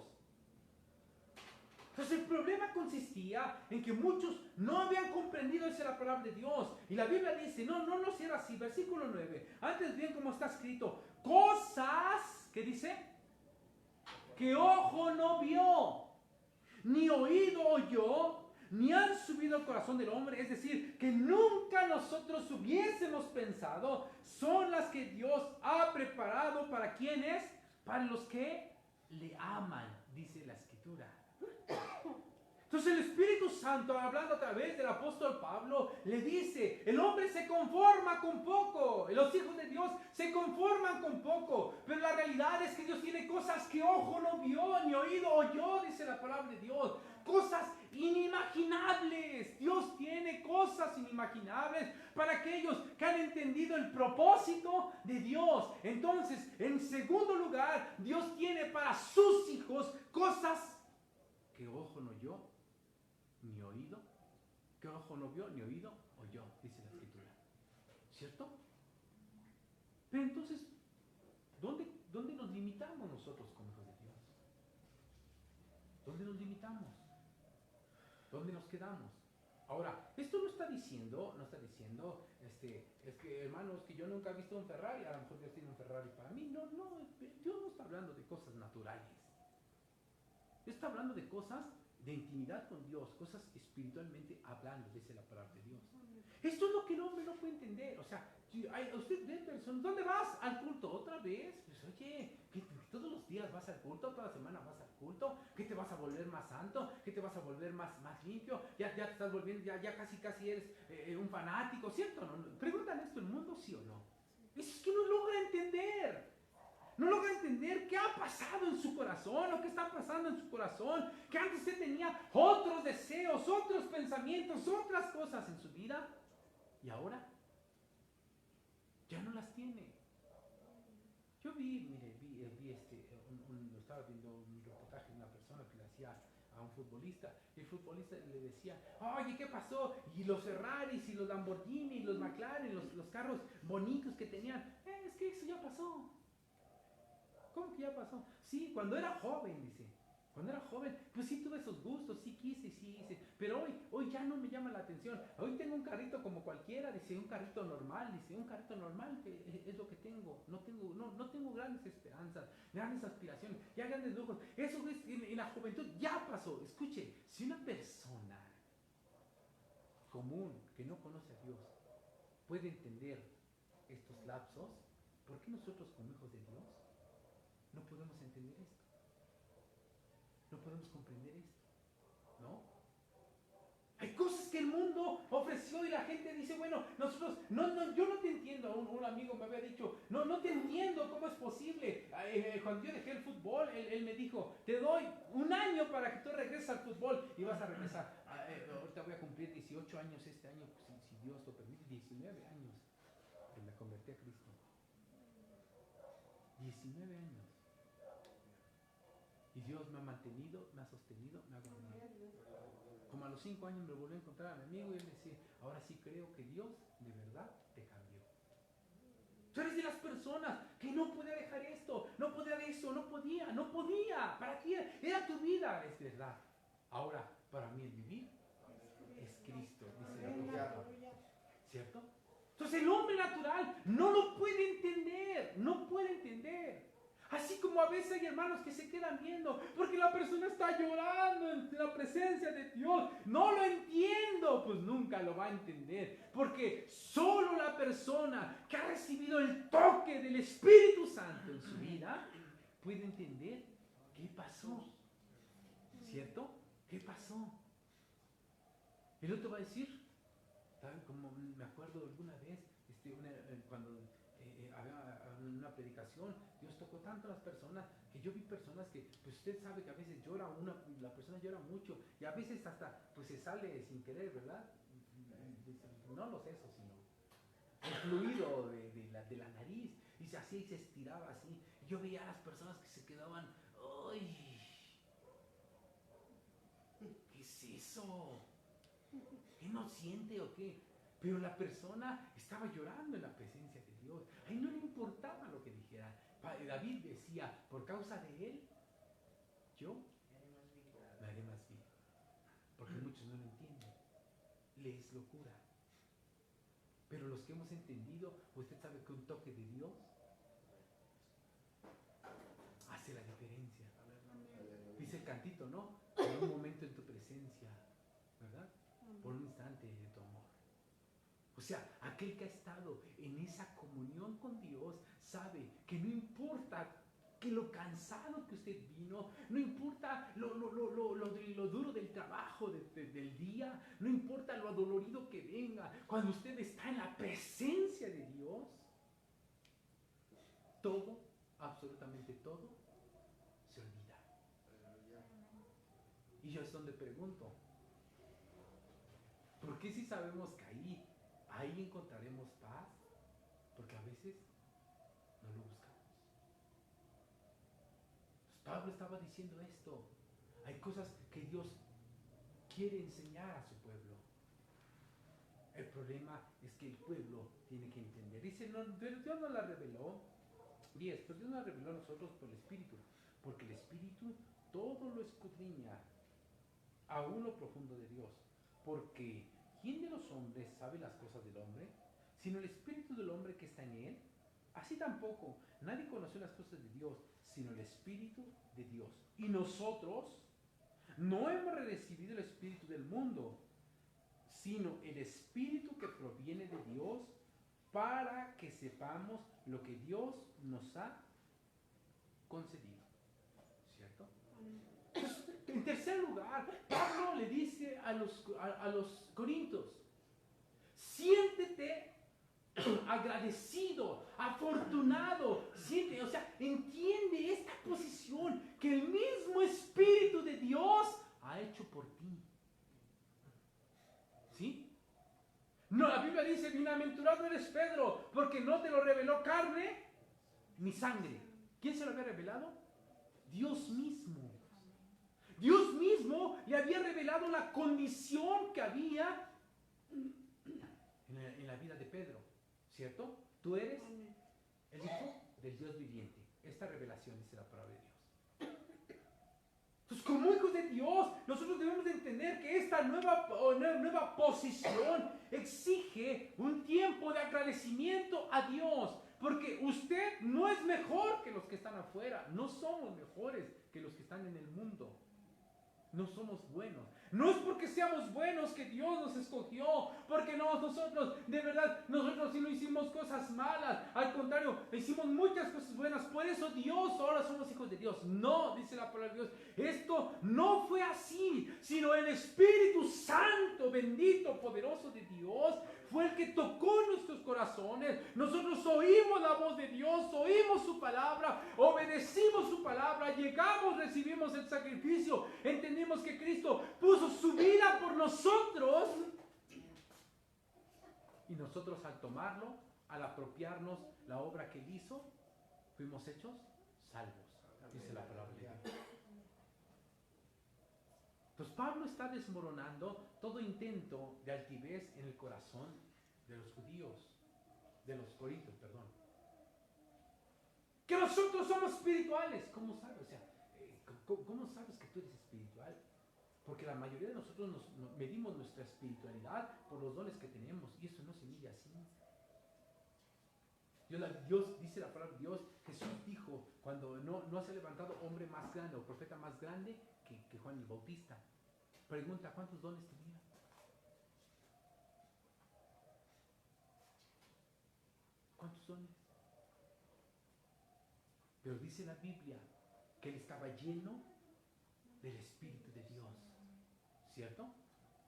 Entonces el problema consistía en que muchos no habían comprendido esa la palabra de Dios. Y la Biblia dice, no cierra así, versículo 9. Antes bien como está escrito, cosas, ¿qué dice? Que ojo no vio, ni oído oyó, ni han subido al corazón del hombre. Es decir, que nunca nosotros hubiésemos pensado, son las que Dios ha preparado para quienes, para los que le aman, dice la Escritura. Entonces el Espíritu Santo, hablando a través del apóstol Pablo, le dice, el hombre se conforma con poco, los hijos de Dios se conforman con poco, pero la realidad es que Dios tiene cosas que ojo no vio, ni oído oyó, dice la palabra de Dios, cosas inimaginables. Dios tiene cosas inimaginables para aquellos que han entendido el propósito de Dios. Entonces, en segundo lugar, Dios tiene para sus hijos cosas que ojo no oyó, ni oído, que ojo no vio, ni oído oyó, dice la Escritura. ¿Cierto? Pero entonces, ¿dónde nos limitamos nosotros como hijos de Dios? ¿Dónde nos limitamos? ¿Dónde nos quedamos? Ahora, esto no está diciendo, es que hermanos, que yo nunca he visto un Ferrari, a lo mejor Dios tiene un Ferrari para mí. No, Dios no está hablando de cosas naturales. Está hablando de cosas de intimidad con Dios, cosas espiritualmente hablando, dice la palabra de Dios. Esto es lo que el hombre no puede entender. O sea, usted ve personas, ¿dónde vas? ¿Al culto? ¿Otra vez? Pues oye, ¿que todos los días vas al culto? ¿Toda la semana vas al culto? ¿Que te vas a volver más santo? ¿Que te vas a volver más limpio? Ya te estás volviendo, ya casi eres un fanático, ¿cierto? ¿No? Preguntan esto el mundo, ¿sí o no? Es que no logra entender. No logra entender qué ha pasado en su corazón, o qué está pasando en su corazón, que antes usted tenía otros deseos, otros pensamientos, otras cosas en su vida, y ahora ya no las tiene. Yo estaba viendo un reportaje de una persona que le hacía a un futbolista, y el futbolista le decía, oye, ¿qué pasó? Y los Ferraris, y los Lamborghini, y los McLaren, los carros bonitos que tenían, es que eso ya pasó. ¿Cómo que ya pasó? Sí, cuando era joven, dice. Cuando era joven, pues sí tuve esos gustos, sí quise, sí hice. Pero hoy ya no me llama la atención. Hoy tengo un carrito como cualquiera, dice, un carrito normal, dice, un carrito normal que es lo que tengo. No tengo grandes esperanzas, grandes aspiraciones, ya grandes lujos. Eso es en la juventud ya pasó. Escuche, si una persona común que no conoce a Dios puede entender estos lapsos, ¿por qué nosotros como hijos de Dios no podemos entender esto? No podemos comprender esto, ¿no? Hay cosas que el mundo ofreció y la gente dice, bueno, nosotros, yo no te entiendo. Un amigo me había dicho, no te entiendo, ¿cómo es posible? Cuando yo dejé el fútbol, él me dijo, te doy un año para que tú regreses al fútbol y vas a regresar. Ahorita voy a cumplir 18 años este año, si Dios lo permite, 19 años que me convertí a Cristo. 19 años. Y Dios me ha mantenido, me ha sostenido, me ha guardado. Como a los 5 años me volví a encontrar a mi amigo y él decía, ahora sí creo que Dios de verdad te cambió. Tú eres de las personas que no podía dejar esto, no podía de eso, no podía. ¿Para qué? Era tu vida, es verdad. Ahora, para mí el vivir es Cristo, dice la palabra. ¿Cierto? Entonces el hombre natural no lo puede entender, no puede entender. Así como a veces hay hermanos que se quedan viendo porque la persona está llorando en la presencia de Dios. No lo entiendo, pues nunca lo va a entender. Porque solo la persona que ha recibido el toque del Espíritu Santo en su vida puede entender qué pasó. ¿Cierto? ¿Qué pasó? El otro va a decir, ¿saben? Como me acuerdo alguna vez, cuando había una predicación, Dios tocó tanto a las personas que yo vi personas que, pues usted sabe que a veces llora la persona llora mucho y a veces hasta pues se sale sin querer, ¿verdad? No los sesos, sino el fluido de la nariz, y se hacía y se estiraba así. Y yo veía a las personas que se quedaban, ¡ay! ¿Qué es eso? ¿Qué no siente o qué? Pero la persona estaba llorando en la presencia de Dios. A él no le importaba lo que dijera. David decía, por causa de él, yo me haré más vivo. Porque muchos no lo entienden. Le es locura. Pero los que hemos entendido, usted sabe que un toque de Dios hace la diferencia. Dice el cantito, ¿no? Por un momento en tu presencia, ¿verdad? Por un instante de tu amor. O sea, aquel que ha estado en esa comunión con Dios sabe que no importa que lo cansado que usted vino, no importa lo duro del trabajo del día, no importa lo adolorido que venga, cuando usted está en la presencia de Dios, todo, absolutamente todo, se olvida. Y yo es donde pregunto, ¿por qué si sabemos que ahí encontraremos paz? Porque a veces no lo buscamos. Pablo estaba diciendo esto. Hay cosas que Dios quiere enseñar a su pueblo. El problema es que el pueblo tiene que entender. Dice, no, pero Dios no la reveló. 10, pero Dios nos la reveló a nosotros por el Espíritu. Porque el Espíritu todo lo escudriña, aún lo profundo de Dios. Porque ¿quién de los hombres sabe las cosas del hombre? Sino el Espíritu del hombre que está en él. Así tampoco, nadie conoció las cosas de Dios, sino el Espíritu de Dios. Y nosotros no hemos recibido el Espíritu del mundo, sino el Espíritu que proviene de Dios, para que sepamos lo que Dios nos ha concedido. ¿Cierto? En tercer lugar, Pablo le dice a los corintios, siéntete agradecido, afortunado, siente, o sea, entiende esta posición que el mismo Espíritu de Dios ha hecho por ti. ¿Sí? No, la Biblia dice, bienaventurado eres Pedro, porque no te lo reveló carne ni sangre. ¿Quién se lo había revelado? Dios mismo. Dios mismo le había revelado la condición que había en la vida de Pedro. ¿Cierto? Tú eres el Hijo del Dios viviente. Esta revelación dice la palabra de Dios. Entonces, como hijos de Dios, nosotros debemos de entender que esta nueva posición exige un tiempo de agradecimiento a Dios. Porque usted no es mejor que los que están afuera. No somos mejores que los que están en el mundo. No somos buenos. No es porque seamos buenos que Dios nos escogió, porque nosotros, de verdad, nosotros sí no hicimos cosas malas. Al contrario, hicimos muchas cosas buenas. Por eso Dios, ahora somos hijos de Dios. No, dice la palabra de Dios. Esto no fue así, sino el Espíritu Santo, bendito, poderoso de Dios, fue el que tocó nuestros corazones. Nosotros oímos la voz de Dios, oímos su palabra, obedecimos su palabra, llegamos, recibimos el sacrificio, entendimos que Cristo puso su vida por nosotros. Y nosotros al tomarlo, al apropiarnos la obra que Él hizo, fuimos hechos salvos, dice la palabra de Dios. Entonces Pablo está desmoronando todo intento de altivez en el corazón de los judíos, de los corintios, perdón. Que nosotros somos espirituales. ¿Cómo sabes? O sea, ¿cómo sabes que tú eres espiritual? Porque la mayoría de nosotros nos medimos nuestra espiritualidad por los dones que tenemos, y eso no se mide así. Dios, dice la palabra de Dios, Jesús dijo, cuando no se ha levantado hombre más grande o profeta más grande que Juan el Bautista. Pregunta, ¿cuántos dones tenía? ¿Cuántos dones? Pero dice la Biblia que él estaba lleno del Espíritu de Dios, ¿cierto?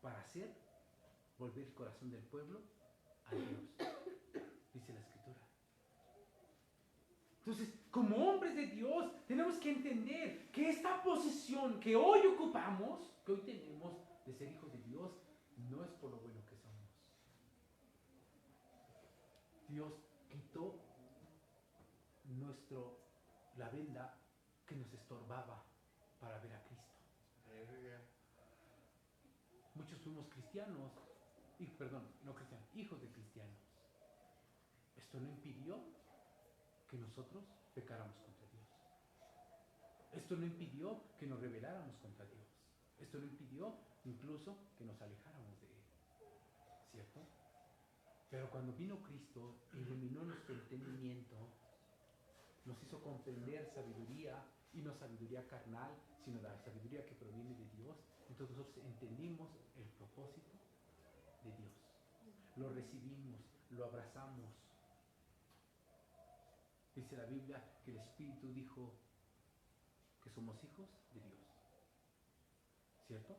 Para volver el corazón del pueblo a Dios, dice la Escritura. Entonces, como hombres de Dios, tenemos que entender que esta posición que hoy ocupamos, que hoy tenemos de ser hijos de Dios, no es por lo bueno que somos. Dios quitó la venda que nos estorbaba para ver a Cristo. Muchos fuimos cristianos no cristianos, hijos de cristianos. Esto no impidió que nosotros pecáramos contra Dios. Esto no impidió que nos rebeláramos contra Dios. Esto no impidió incluso que nos alejáramos de Él. ¿Cierto? Pero cuando vino Cristo, iluminó nuestro entendimiento, nos hizo comprender sabiduría, y no sabiduría carnal, sino la sabiduría que proviene de Dios. Entonces nosotros entendimos el propósito de Dios. Lo recibimos, lo abrazamos. Dice la Biblia que el Espíritu dijo que somos hijos de Dios. ¿Cierto?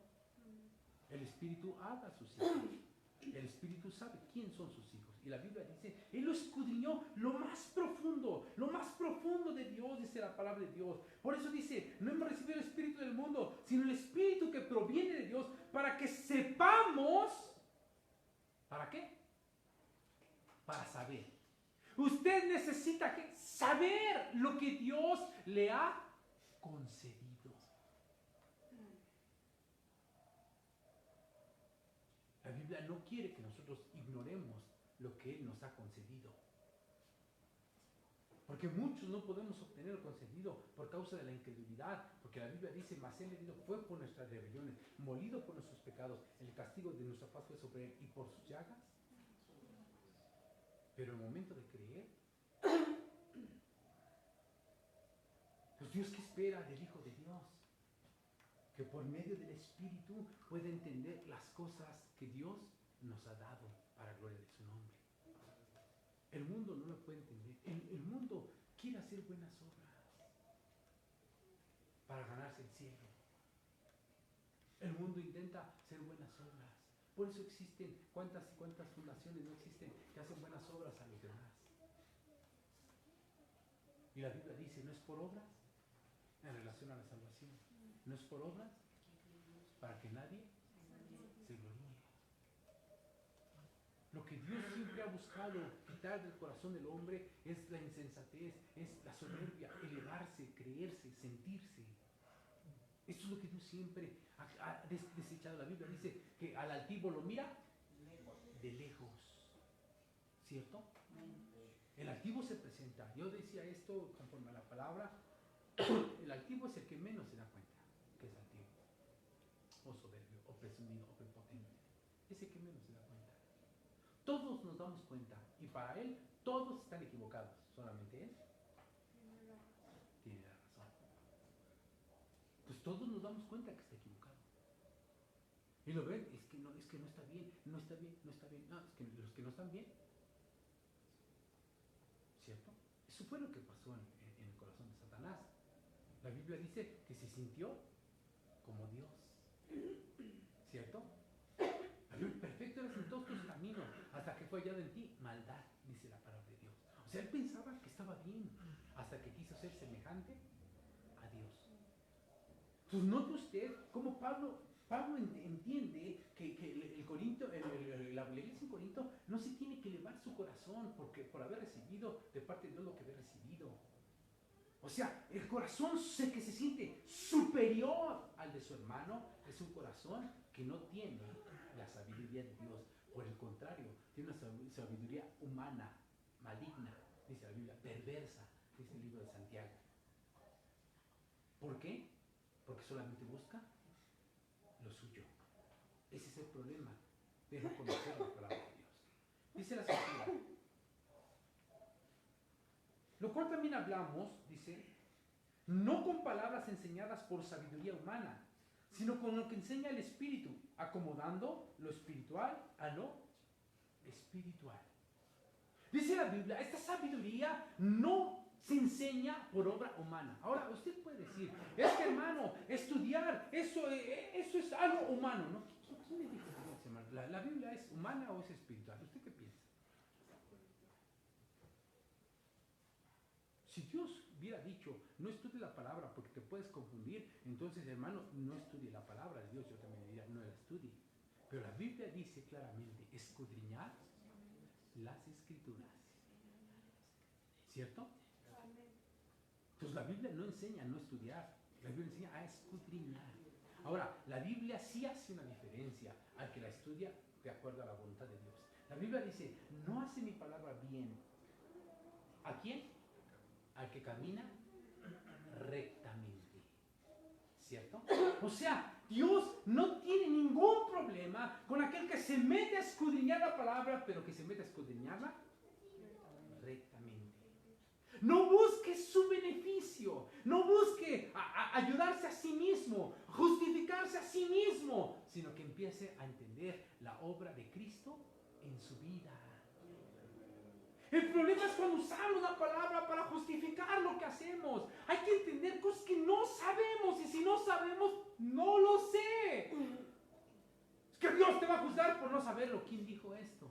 El Espíritu habla a sus hijos. El Espíritu sabe quién son sus hijos. Y la Biblia dice, Él lo escudriñó lo más profundo de Dios, dice la palabra de Dios. Por eso dice, no hemos recibido el Espíritu del mundo, sino el Espíritu que proviene de Dios, para que sepamos. ¿Para qué? Para saber. Usted necesita saber lo que Dios le ha concedido. La Biblia no quiere que nosotros ignoremos lo que Él nos ha concedido. Porque muchos no podemos obtener lo concedido por causa de la incredulidad. Porque la Biblia dice, mas Él herido fue por nuestras rebeliones, molido por nuestros pecados. El castigo de nuestra paz fue sobre Él, y por sus llagas. Pero en el momento de creer, pues Dios, ¿qué espera del Hijo de Dios? Que por medio del Espíritu pueda entender las cosas que Dios nos ha dado para gloria de su nombre. El mundo no lo puede entender. El mundo quiere hacer buenas obras para ganarse el cielo. El mundo intenta hacer buenas obras. Por eso existen cuántas y cuántas fundaciones no existen que hacen buenas obras a los demás. Y la Biblia dice, no es por obras en relación a la salvación. No es por obras para que nadie se gloríe. Lo que Dios siempre ha buscado quitar del corazón del hombre es la insensatez, es la soberbia, elevarse, creerse, sentirse. Esto es lo que Dios siempre ha desechado. La Biblia dice que al altivo lo mira de lejos. ¿Cierto? El altivo se presenta. Yo decía esto conforme a la palabra. El altivo es el que menos se da cuenta que es altivo, o soberbio, o presumido, o prepotente. Es el que menos se da cuenta. Todos nos damos cuenta, y para Él todos están equivocados. Solamente Él tiene la razón. Pues todos nos damos cuenta que está equivocado. Y lo ven, es que no está bien, no está bien. No, es que los que no están bien. ¿Cierto? Eso fue lo que pasó en el corazón de Satanás. La Biblia dice que se sintió como Dios. ¿Cierto? Perfecto eres en todos tus caminos, hasta que fue hallado en ti maldad, dice la palabra de Dios. O sea, él pensaba que estaba bien, hasta que quiso ser semejante a Dios. Entonces, note usted cómo Pablo entiende que la iglesia en Corinto no se tiene que elevar su corazón por haber recibido de parte de Dios lo que había recibido. O sea, el corazón que se siente superior al de su hermano es un corazón que no tiene la sabiduría de Dios. Por el contrario, tiene una sabiduría humana, maligna, dice la Biblia, perversa, dice el libro de Santiago. ¿Por qué? Porque solamente busca lo suyo. Ese es el problema. Deja conocer la palabra de Dios. Dice la Escritura. Lo cual también hablamos, dice, no con palabras enseñadas por sabiduría humana, sino con lo que enseña el Espíritu, acomodando lo espiritual a lo espiritual. Dice la Biblia, esta sabiduría no se enseña por obra humana. Ahora, usted puede decir, es que hermano, estudiar, eso es algo humano, ¿no? ¿Quién le dijo eso, hermano? ¿La Biblia es humana o es espiritual? ¿Usted qué piensa? Si Dios hubiera dicho, no estudie la palabra porque te puedes confundir, entonces, hermano, no estudie la palabra de Dios. Yo también diría, no la estudie. Pero la Biblia dice claramente, escudriñar las Escrituras. ¿Cierto? Entonces la Biblia no enseña a no estudiar, la Biblia enseña a escudriñar. Ahora, la Biblia sí hace una diferencia al que la estudia de acuerdo a la voluntad de Dios. La Biblia dice, no hace mi palabra bien. ¿A quién? Al que camina rectamente. ¿Cierto? O sea, Dios no tiene ningún problema con aquel que se mete a escudriñar la palabra, pero que se mete a escudriñarla rectamente. No busque su beneficio, no busque ayudarse a sí mismo, justificarse a sí mismo, sino que empiece a entender la obra de Cristo en su vida. El problema es cuando usamos la palabra para justificar lo que hacemos. Hay que entender cosas que no sabemos, y si no sabemos, no lo sé. Es que Dios te va a juzgar por no saberlo. ¿Quién dijo esto?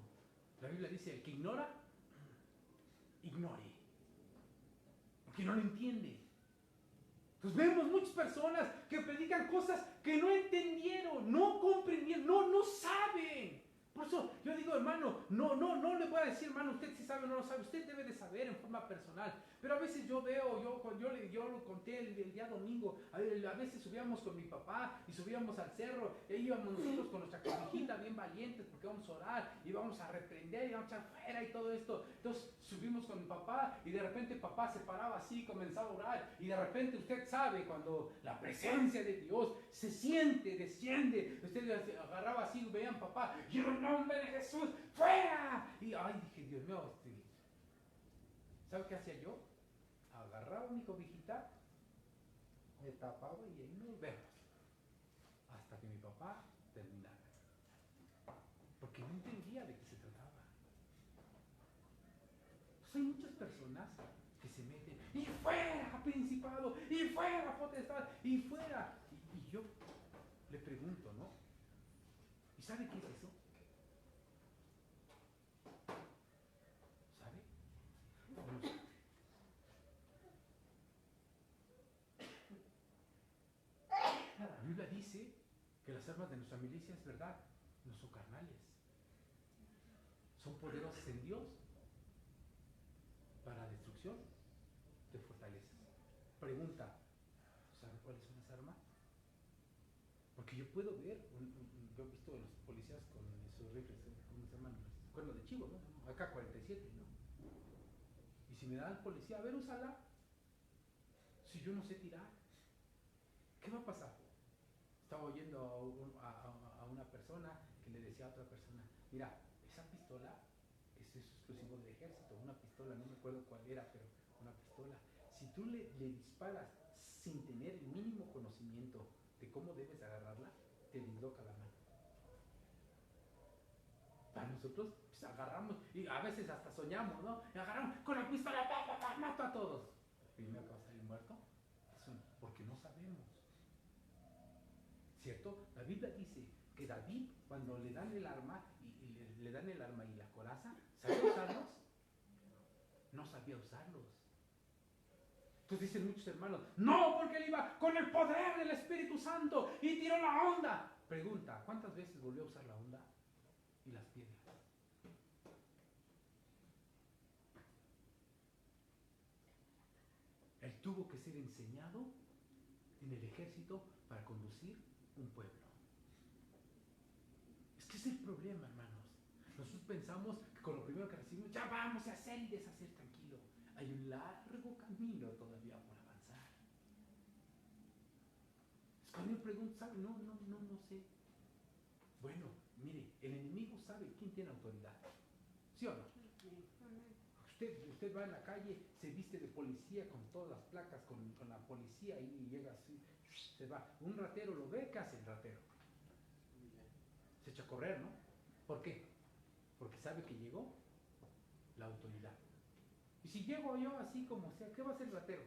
La Biblia dice, el que ignora, ignore. Porque no lo entiende. Entonces vemos muchas personas que predican cosas que no entendieron, no comprendieron, no saben. Por eso yo digo, hermano, no le voy a decir, hermano, usted sí sabe o no lo sabe. Usted debe de saber en forma personal. Pero a veces yo veo, yo lo conté el día domingo, a veces subíamos con mi papá y subíamos al cerro, e íbamos nosotros con nuestra cobijita bien valientes porque vamos a orar y vamos a reprender y vamos a echar fuera y todo esto. Entonces subimos con mi papá y de repente papá se paraba así, comenzaba a orar y de repente usted sabe cuando la presencia de Dios se siente, desciende, usted agarraba así, veían papá, y en el nombre de Jesús, fuera. Y ay, dije, Dios mío, ¿sabe qué hacía yo? Agarraba mi cobijita, me tapaba y ahí nos vemos. Hasta que mi papá terminara. Porque no entendía de qué se trataba. Pues hay muchas personas que se meten, y fuera principado, y fuera potestad, y fuera. Y yo le pregunto, ¿no? ¿Y sabe qué es eso? ¿Sabe? La Biblia dice que las armas de nuestra milicia, es verdad, no son carnales. Son poderosas en Dios para destrucción de fortalezas. Pregunta, ¿sabe cuáles son las armas? Porque yo puedo ver, yo he visto a los policías con esos rifles, ¿cómo se llaman? Cuernos de chivo, ¿no? AK-47, ¿no? Y si me da el policía, a ver, úsala. Si yo no sé tirar, ¿qué va a pasar? Estaba oyendo a una persona que le decía a otra persona, mira, esa pistola es exclusivo del ejército, una pistola, no me acuerdo cuál era, pero una pistola. Si tú le disparas sin tener el mínimo conocimiento de cómo debes agarrarla, te disloca la mano. Para nosotros, pues agarramos, y a veces hasta soñamos, ¿no? Y agarramos con la pistola, mato a todos. Primero que va a salir muerto, porque no sabemos. ¿Cierto? La Biblia dice que David, cuando le dan el arma y le dan el arma y la coraza, ¿sabía usarlos? No sabía usarlos. Entonces dicen muchos hermanos, no, porque él iba con el poder del Espíritu Santo y tiró la onda. Pregunta, ¿cuántas veces volvió a usar la onda y las piedras? Él tuvo que ser enseñado en el ejército para conducir un pueblo. Es que es el problema, hermanos. Nosotros pensamos que con lo primero que recibimos ya vamos a hacer y deshacer tranquilo. Hay un largo camino todavía por avanzar. Es cuando yo pregunto, ¿sabe? No sé. Bueno, mire, el enemigo sabe quién tiene autoridad. ¿Sí o no? Usted va en la calle, se viste de policía con todas las placas, con la policía y llega así, se va. Un ratero lo ve, ¿qué hace el ratero? Se echa a correr, ¿no? ¿Por qué? Porque sabe que llegó la autoridad. Y si llego yo así como sea, ¿qué va a hacer el ratero?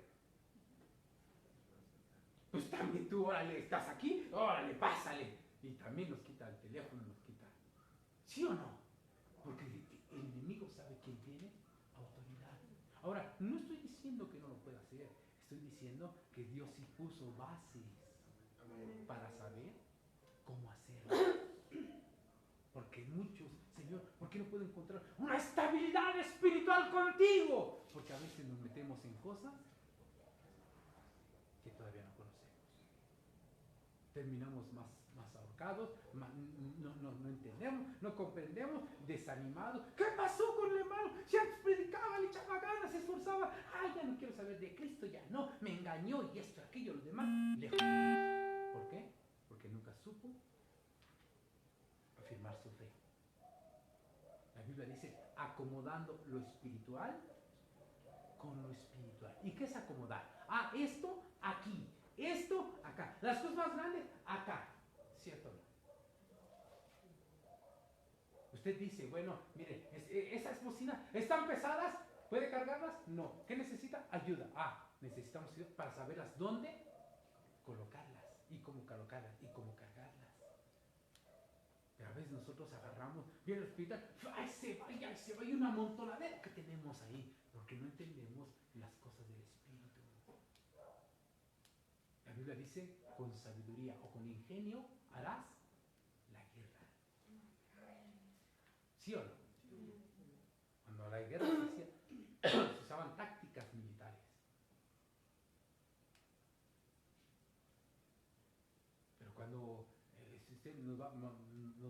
Pues también tú, órale, estás aquí, órale, pásale. Y también nos quita el teléfono, nos quita. ¿Sí o no? Porque el enemigo sabe quién tiene autoridad. Ahora, no estoy diciendo que no lo pueda hacer, estoy diciendo que Dios sí puso bases para saber cómo hacerlo. Porque muchos, Señor, ¿por qué no puedo encontrar una estabilidad espiritual contigo? Porque a veces nos metemos en cosas que todavía no conocemos. terminamos más ahorcados, no entendemos, no comprendemos, desanimados. ¿Qué pasó con el hermano? Si antes predicaba, le echaba ganas, se esforzaba. Ay, ya no quiero saber de Cristo, ya no, me engañó y esto, aquello, lo demás. Lejos. ¿Por qué? Porque nunca supo afirmar su fe. La Biblia dice, acomodando lo espiritual con lo espiritual. ¿Y qué es acomodar? Ah, esto aquí, esto acá, las cosas más grandes acá. ¿Cierto o no? Usted dice, bueno, mire, esas bocinas están pesadas, ¿puede cargarlas? No. ¿Qué necesita? Ayuda. Ah, necesitamos ayuda para saberlas dónde colocarlas y cómo colocarlas y cómo cargarlas. Pero a veces nosotros agarramos, viene el hospital, ¡ay, se vaya una montonadera que tenemos ahí! Porque no entendemos las cosas del Espíritu. La Biblia dice, con sabiduría o con ingenio harás la guerra. ¿Sí o no? Cuando la guerra se hacía, se usaban tácticas militares. Pero cuando usted nos va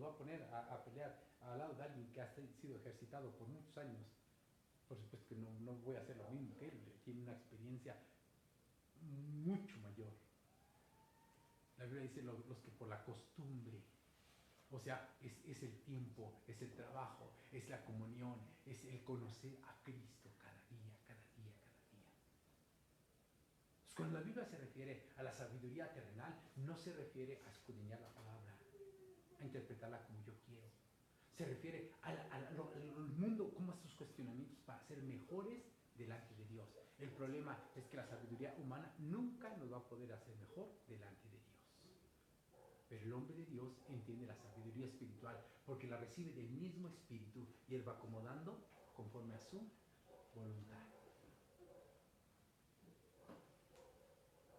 a poner a pelear al lado de alguien que ha sido ejercitado por muchos años, por supuesto que no voy a hacer lo mismo que él, tiene una experiencia mucho mayor. La Biblia dice los que por la costumbre, o sea, es el tiempo, es el trabajo, es la comunión, es el conocer a Cristo cada día, cada día, cada día. Entonces, cuando la Biblia se refiere a la sabiduría terrenal, no se refiere a escudriñar la palabra, a interpretarla como yo quiero. Se refiere al mundo, como a sus cuestionamientos para ser mejores delante de Dios. El problema es que la sabiduría humana nunca nos va a poder hacer mejor delante de Dios. Pero el hombre de Dios entiende la sabiduría espiritual porque la recibe del mismo espíritu y él va acomodando conforme a su voluntad.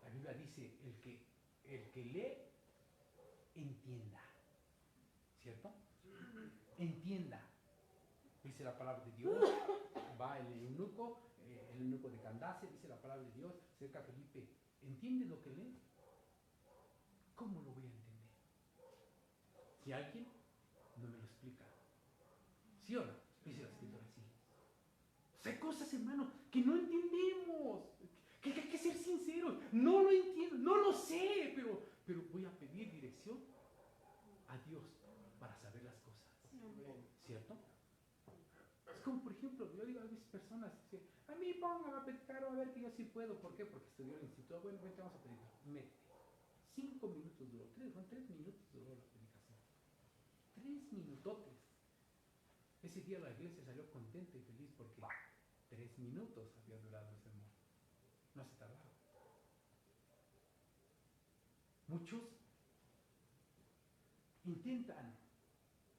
La Biblia dice, el que lee, entienda. ¿Cierto? Entienda. Dice la palabra de Dios, va el eunuco de Candace, dice la palabra de Dios, cerca de Felipe, ¿entiende lo que lee? ¿Cómo lo voy a entender? Si alguien no me lo explica. ¿Sí o no? Dice la escritura así. O sea, hay cosas, hermano, que no entendemos. Que hay que ser sinceros. No lo entiendo, no lo sé, pero voy a pedir dirección a Dios para saber las cosas. ¿Cierto? Es como, por ejemplo, yo digo a veces personas, a mí póngame a predicar o a ver que yo sí puedo. ¿Por qué? Porque estudió en el instituto. Bueno, vente, vamos a predicar. Métete. 5 minutos duró, 3 minutos duró la predicación. 3 minutotes. Ese día la iglesia salió contenta y feliz porque 3 minutos había durado el sermón. No se tardaba. Muchos intentan,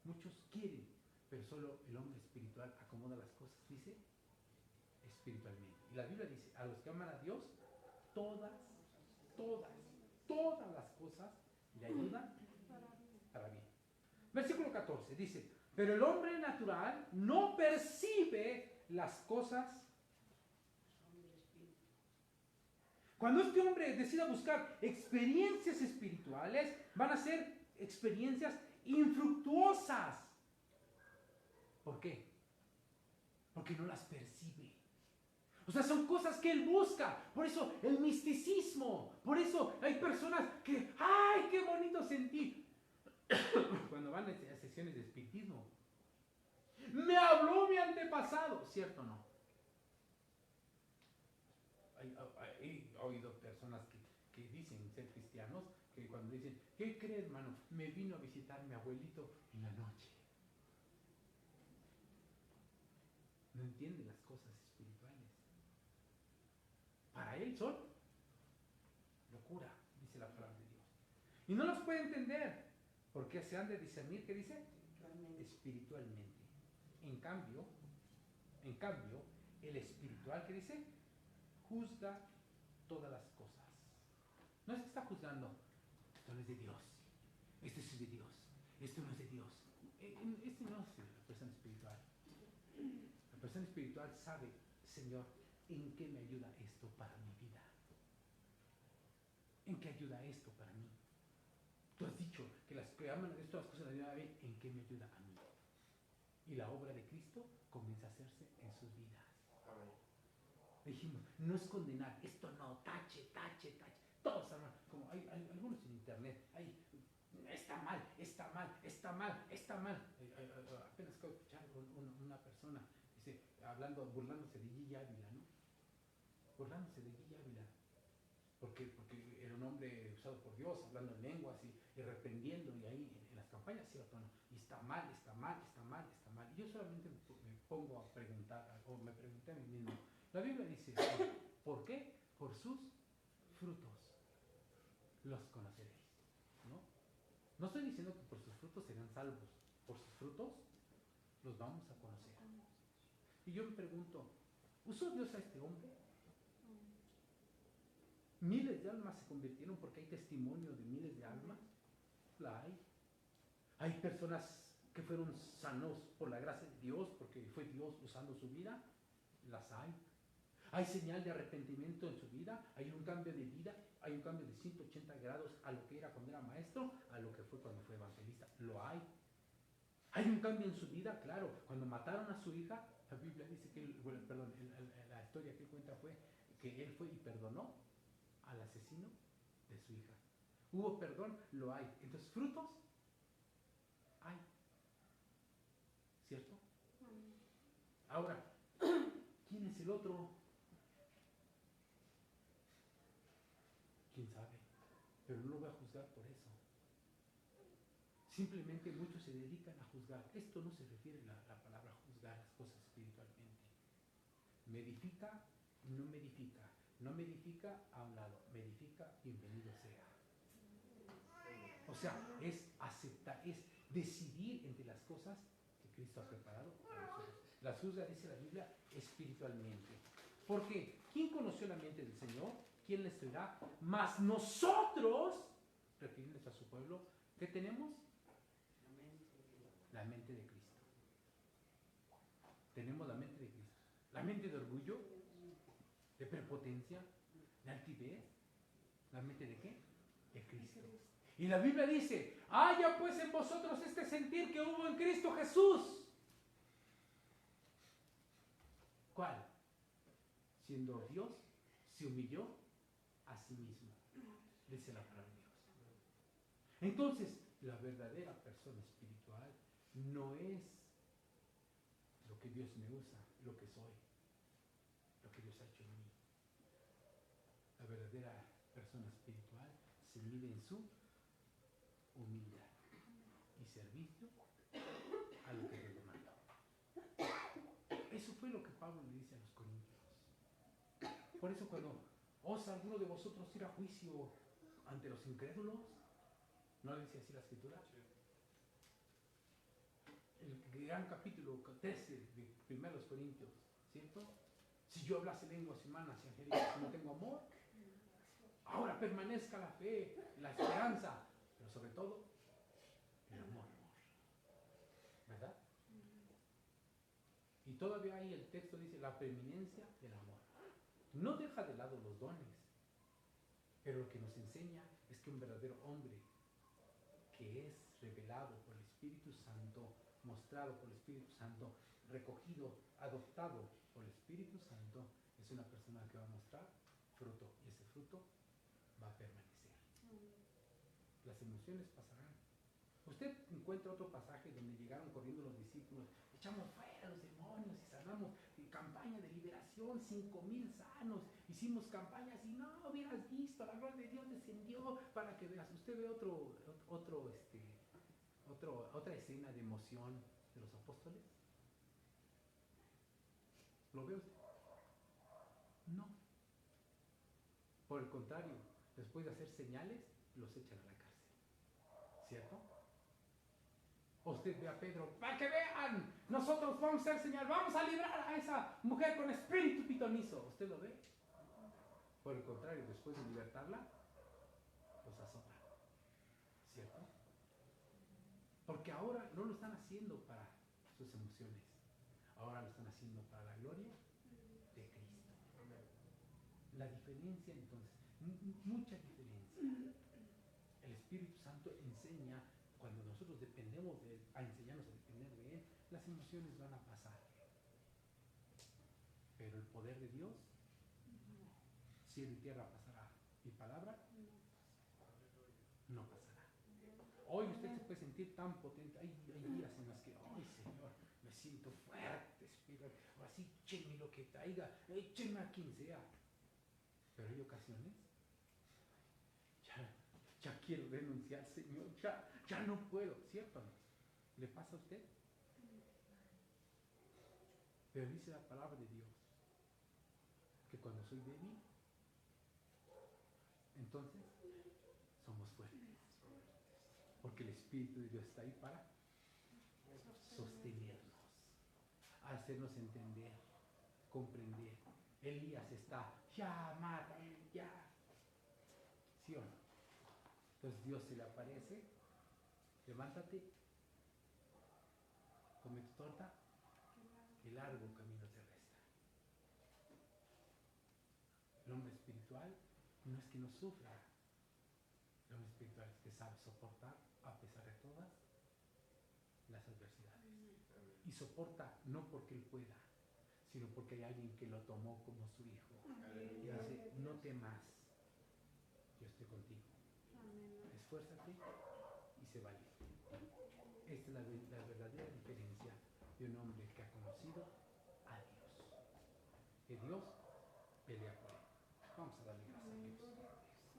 muchos quieren, pero solo el hombre espiritual acomoda las cosas, dice, espiritualmente. Y la Biblia dice, a los que aman a Dios, todas las cosas le ayudan para bien. Versículo 14 dice, pero el hombre natural no percibe las cosas. Cuando este hombre decida buscar experiencias espirituales, van a ser experiencias infructuosas. ¿Por qué? Porque no las percibe. O sea, son cosas que él busca. Por eso el misticismo. Por eso hay personas que, ¡ay, qué bonito sentir! Cuando van a sesiones de espiritismo. Me habló mi antepasado. ¿Cierto o no? He oído personas que dicen ser cristianos, que cuando dicen, ¿qué crees, hermano? Me vino a visitar mi abuelito en la noche. No entiende las cosas espirituales. Para él son locura, dice la palabra de Dios. Y no los puede entender, porque se han de discernir, ¿qué dice? Espiritualmente. En cambio, el espiritual, ¿qué dice? Juzga todas las cosas. No es que está juzgando, esto no es de Dios, esto es de Dios, esto no es de Dios. Este no es la persona espiritual. La persona espiritual sabe, Señor, ¿en qué me ayuda esto para mi vida? ¿En qué ayuda esto para mí? que aman a Dios, todas las cosas de la vida ven en qué me ayuda a mí. Y la obra de Cristo comienza a hacerse en sus vidas. Amén. Dijimos, no es condenar, esto no, tache. Todos hablan, como hay algunos en internet, está mal. Apenas acabo de escuchar una persona, dice, burlándose de Gigi Ávila, ¿no? Burlándose de Gigi Ávila. Porque era un hombre usado por Dios, hablando en lenguas y reprendiendo, y ahí en las campañas iba todo, y está mal. Y yo solamente me pongo a preguntar, o me pregunté a mí mismo, la Biblia dice, ¿por qué? Por sus frutos los conoceréis, ¿no? No estoy diciendo que por sus frutos serán salvos, por sus frutos los vamos a conocer. Y yo me pregunto, ¿usó Dios a este hombre? Miles de almas se convirtieron porque hay testimonio de miles de almas. La hay. Hay personas que fueron sanos por la gracia de Dios, porque fue Dios usando su vida. Las hay. Hay señal de arrepentimiento en su vida. Hay un cambio de vida. Hay un cambio de 180 grados a lo que era cuando era maestro, a lo que fue cuando fue evangelista. Lo hay. Hay un cambio en su vida, claro. Cuando mataron a su hija, la Biblia dice que, la historia que él cuenta fue que él fue y perdonó al asesino de su hija. ¿Hubo perdón? Lo hay. Entonces, frutos hay. ¿Cierto? Ahora, ¿quién es el otro? ¿Quién sabe? Pero no lo voy a juzgar por eso. Simplemente muchos se dedican a juzgar. Esto no se refiere a la palabra juzgar las cosas espiritualmente. Me edifica, no me edifica. No me edifica a un lado, me edifica, bienvenido sea. O sea, es aceptar, es decidir entre las cosas que Cristo ha preparado para nosotros. Las juzga, dice la Biblia, espiritualmente. ¿Por qué? ¿Quién conoció la mente del Señor? ¿Quién le instruirá? Mas nosotros, refiriéndose a su pueblo, ¿qué tenemos? La mente de Cristo. Tenemos la mente de Cristo. La mente de orgullo, de prepotencia, de altivez. ¿La mente de qué? De Cristo. Y la Biblia dice, haya pues en vosotros este sentir que hubo en Cristo Jesús. ¿Cuál? Siendo Dios, se humilló a sí mismo. Dice la palabra de Dios. Entonces, la verdadera persona espiritual no es lo que Dios me usa, lo que soy, lo que Dios ha hecho en mí. La verdadera persona espiritual se mide en su humildad y servicio a lo que Dios demanda. Eso fue lo que Pablo le dice a los corintios. Por eso cuando osa alguno de vosotros ir a juicio ante los incrédulos, ¿no le dice así la Escritura? El gran capítulo 13 de 1 Corintios, ¿cierto? Si yo hablase lenguas humanas y angélicas, si no tengo amor, ahora permanezca la fe, la esperanza, pero sobre todo el amor. ¿Verdad? Y todavía ahí el texto dice la preeminencia del amor. No deja de lado los dones, pero lo que nos enseña es que un verdadero hombre que es revelado por el Espíritu Santo, mostrado por el Espíritu Santo, recogido, adoptado por el Espíritu Santo, es una persona que va a mostrar fruto, y ese fruto va a permanecer. Las emociones pasarán. Usted encuentra otro pasaje donde llegaron corriendo los discípulos, echamos fuera los demonios y sanamos, campaña de liberación, 5,000 sanos, hicimos campañas y no hubieras visto, la gloria de Dios descendió para que veas. Usted ve otra escena de emoción de los apóstoles. ¿Lo ve usted? No. Por el contrario, después de hacer señales, los echan a la cárcel. ¿Cierto? Usted ve a Pedro, para que vean, nosotros vamos a hacer señal, vamos a librar a esa mujer con espíritu pitonizo. ¿Usted lo ve? Por el contrario, después de libertarla, los azotan. ¿Cierto? Porque ahora no lo están haciendo para sus emociones, ahora lo están haciendo para la gloria de Cristo. La diferencia entonces, mucha diferencia. El Espíritu Santo enseña cuando nosotros dependemos de Él, a enseñarnos a depender de Él, las emociones van a pasar. Pero el poder de Dios, cielo y tierra pasará. Mi palabra no pasará. Hoy usted se puede sentir tan potente. Hay días en los que, ay Señor, me siento fuerte, Espíritu. Ahora sí, échenme lo que traiga, échenme a quien sea. Pero hay ocasiones, ya quiero renunciar, Señor, ya no puedo, ¿cierto? ¿Le pasa a usted? Pero dice la palabra de Dios que cuando soy débil, entonces somos fuertes. Porque el Espíritu de Dios está ahí para sostenernos, hacernos entender, comprender. Elías está, ya, mátame, ya. ¿Sí o no? Entonces Dios se le aparece, levántate, come tu torta, que largo camino te resta. El hombre espiritual no es que no sufra, el hombre espiritual es que sabe soportar a pesar de todas las adversidades. Y soporta no porque él pueda, sino porque hay alguien que lo tomó como su hijo. Y dice, no temas, yo estoy contigo. Esfuérzate y sé valiente. Esta es la verdadera diferencia de un hombre que ha conocido a Dios. Que Dios pelea por él. Vamos a darle gracias a Dios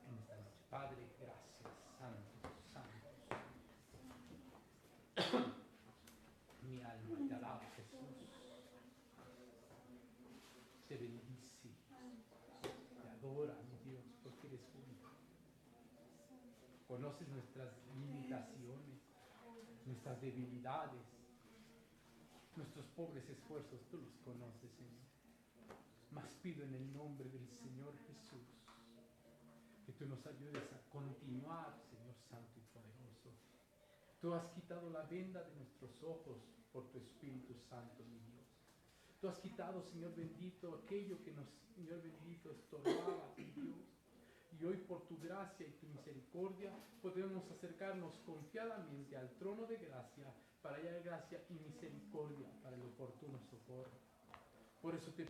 en esta noche. Padre, gracias, santo, santo. Mi alma te alaba, Jesús. Te bendice, te adora, mi Dios, porque eres único. Conoces nuestras limitaciones, nuestras debilidades, nuestros pobres esfuerzos, tú los conoces, Señor. Mas pido en el nombre del Señor Jesús que tú nos ayudes a continuar, Señor Santo y poderoso. Tú has quitado la venda de nuestros ojos por tu Espíritu Santo, mi Dios. Tú has quitado, Señor bendito, aquello que nos, Señor bendito, estorbaba, mi Dios. Y hoy por tu gracia y tu misericordia podemos acercarnos confiadamente al trono de gracia para hallar gracia y misericordia para el oportuno socorro. Por eso te